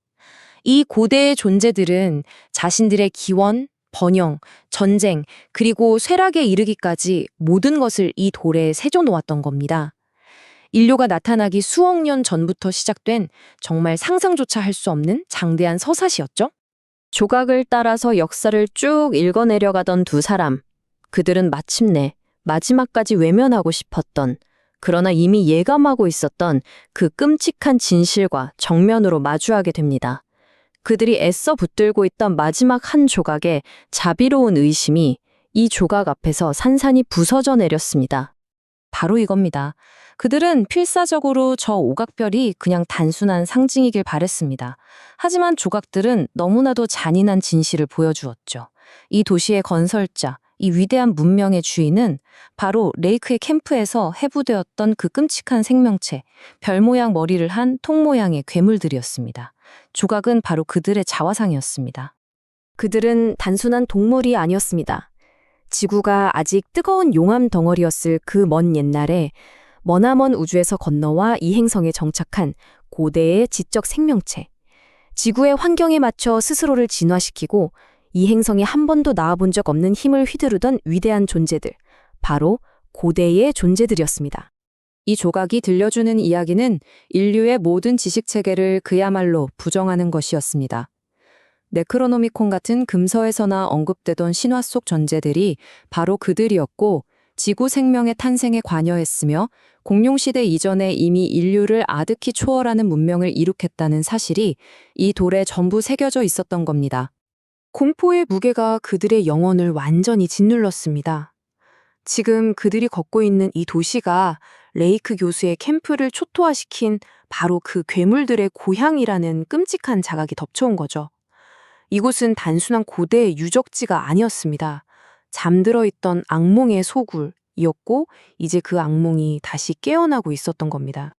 이 고대의 존재들은 자신들의 기원, 번영, 전쟁, 그리고 쇠락에 이르기까지 모든 것을 이 돌에 새겨놓았던 겁니다. 인류가 나타나기 수억 년 전부터 시작된 정말 상상조차 할 수 없는 장대한 서사시였죠. 조각을 따라서 역사를 쭉 읽어내려가던 두 사람. 그들은 마침내 마지막까지 외면하고 싶었던, 그러나 이미 예감하고 있었던 그 끔찍한 진실과 정면으로 마주하게 됩니다. 그들이 애써 붙들고 있던 마지막 한 조각의 자비로운 의심이 이 조각 앞에서 산산이 부서져 내렸습니다. 바로 이겁니다. 그들은 필사적으로 저 오각별이 그냥 단순한 상징이길 바랬습니다. 하지만 조각들은 너무나도 잔인한 진실을 보여주었죠. 이 도시의 건설자, 이 위대한 문명의 주인은 바로 레이크의 캠프에서 해부되었던 그 끔찍한 생명체, 별 모양 머리를 한 통 모양의 괴물들이었습니다. 조각은 바로 그들의 자화상이었습니다. 그들은 단순한 동물이 아니었습니다. 지구가 아직 뜨거운 용암 덩어리였을 그 먼 옛날에 머나먼 우주에서 건너와 이 행성에 정착한 고대의 지적 생명체. 지구의 환경에 맞춰 스스로를 진화시키고 이 행성에 한 번도 나와본 적 없는 힘을 휘두르던 위대한 존재들. 바로 고대의 존재들이었습니다. 이 조각이 들려주는 이야기는 인류의 모든 지식체계를 그야말로 부정하는 것이었습니다. 네크로노미콘 같은 금서에서나 언급되던 신화 속 존재들이 바로 그들이었고 지구 생명의 탄생에 관여했으며 공룡시대 이전에 이미 인류를 아득히 초월하는 문명을 이룩했다는 사실이 이 돌에 전부 새겨져 있었던 겁니다. 공포의 무게가 그들의 영혼을 완전히 짓눌렀습니다. 지금 그들이 걷고 있는 이 도시가 레이크 교수의 캠프를 초토화시킨 바로 그 괴물들의 고향이라는 끔찍한 자각이 덮쳐온 거죠. 이곳은 단순한 고대의 유적지가 아니었습니다. 잠들어 있던 악몽의 소굴이었고 이제 그 악몽이 다시 깨어나고 있었던 겁니다.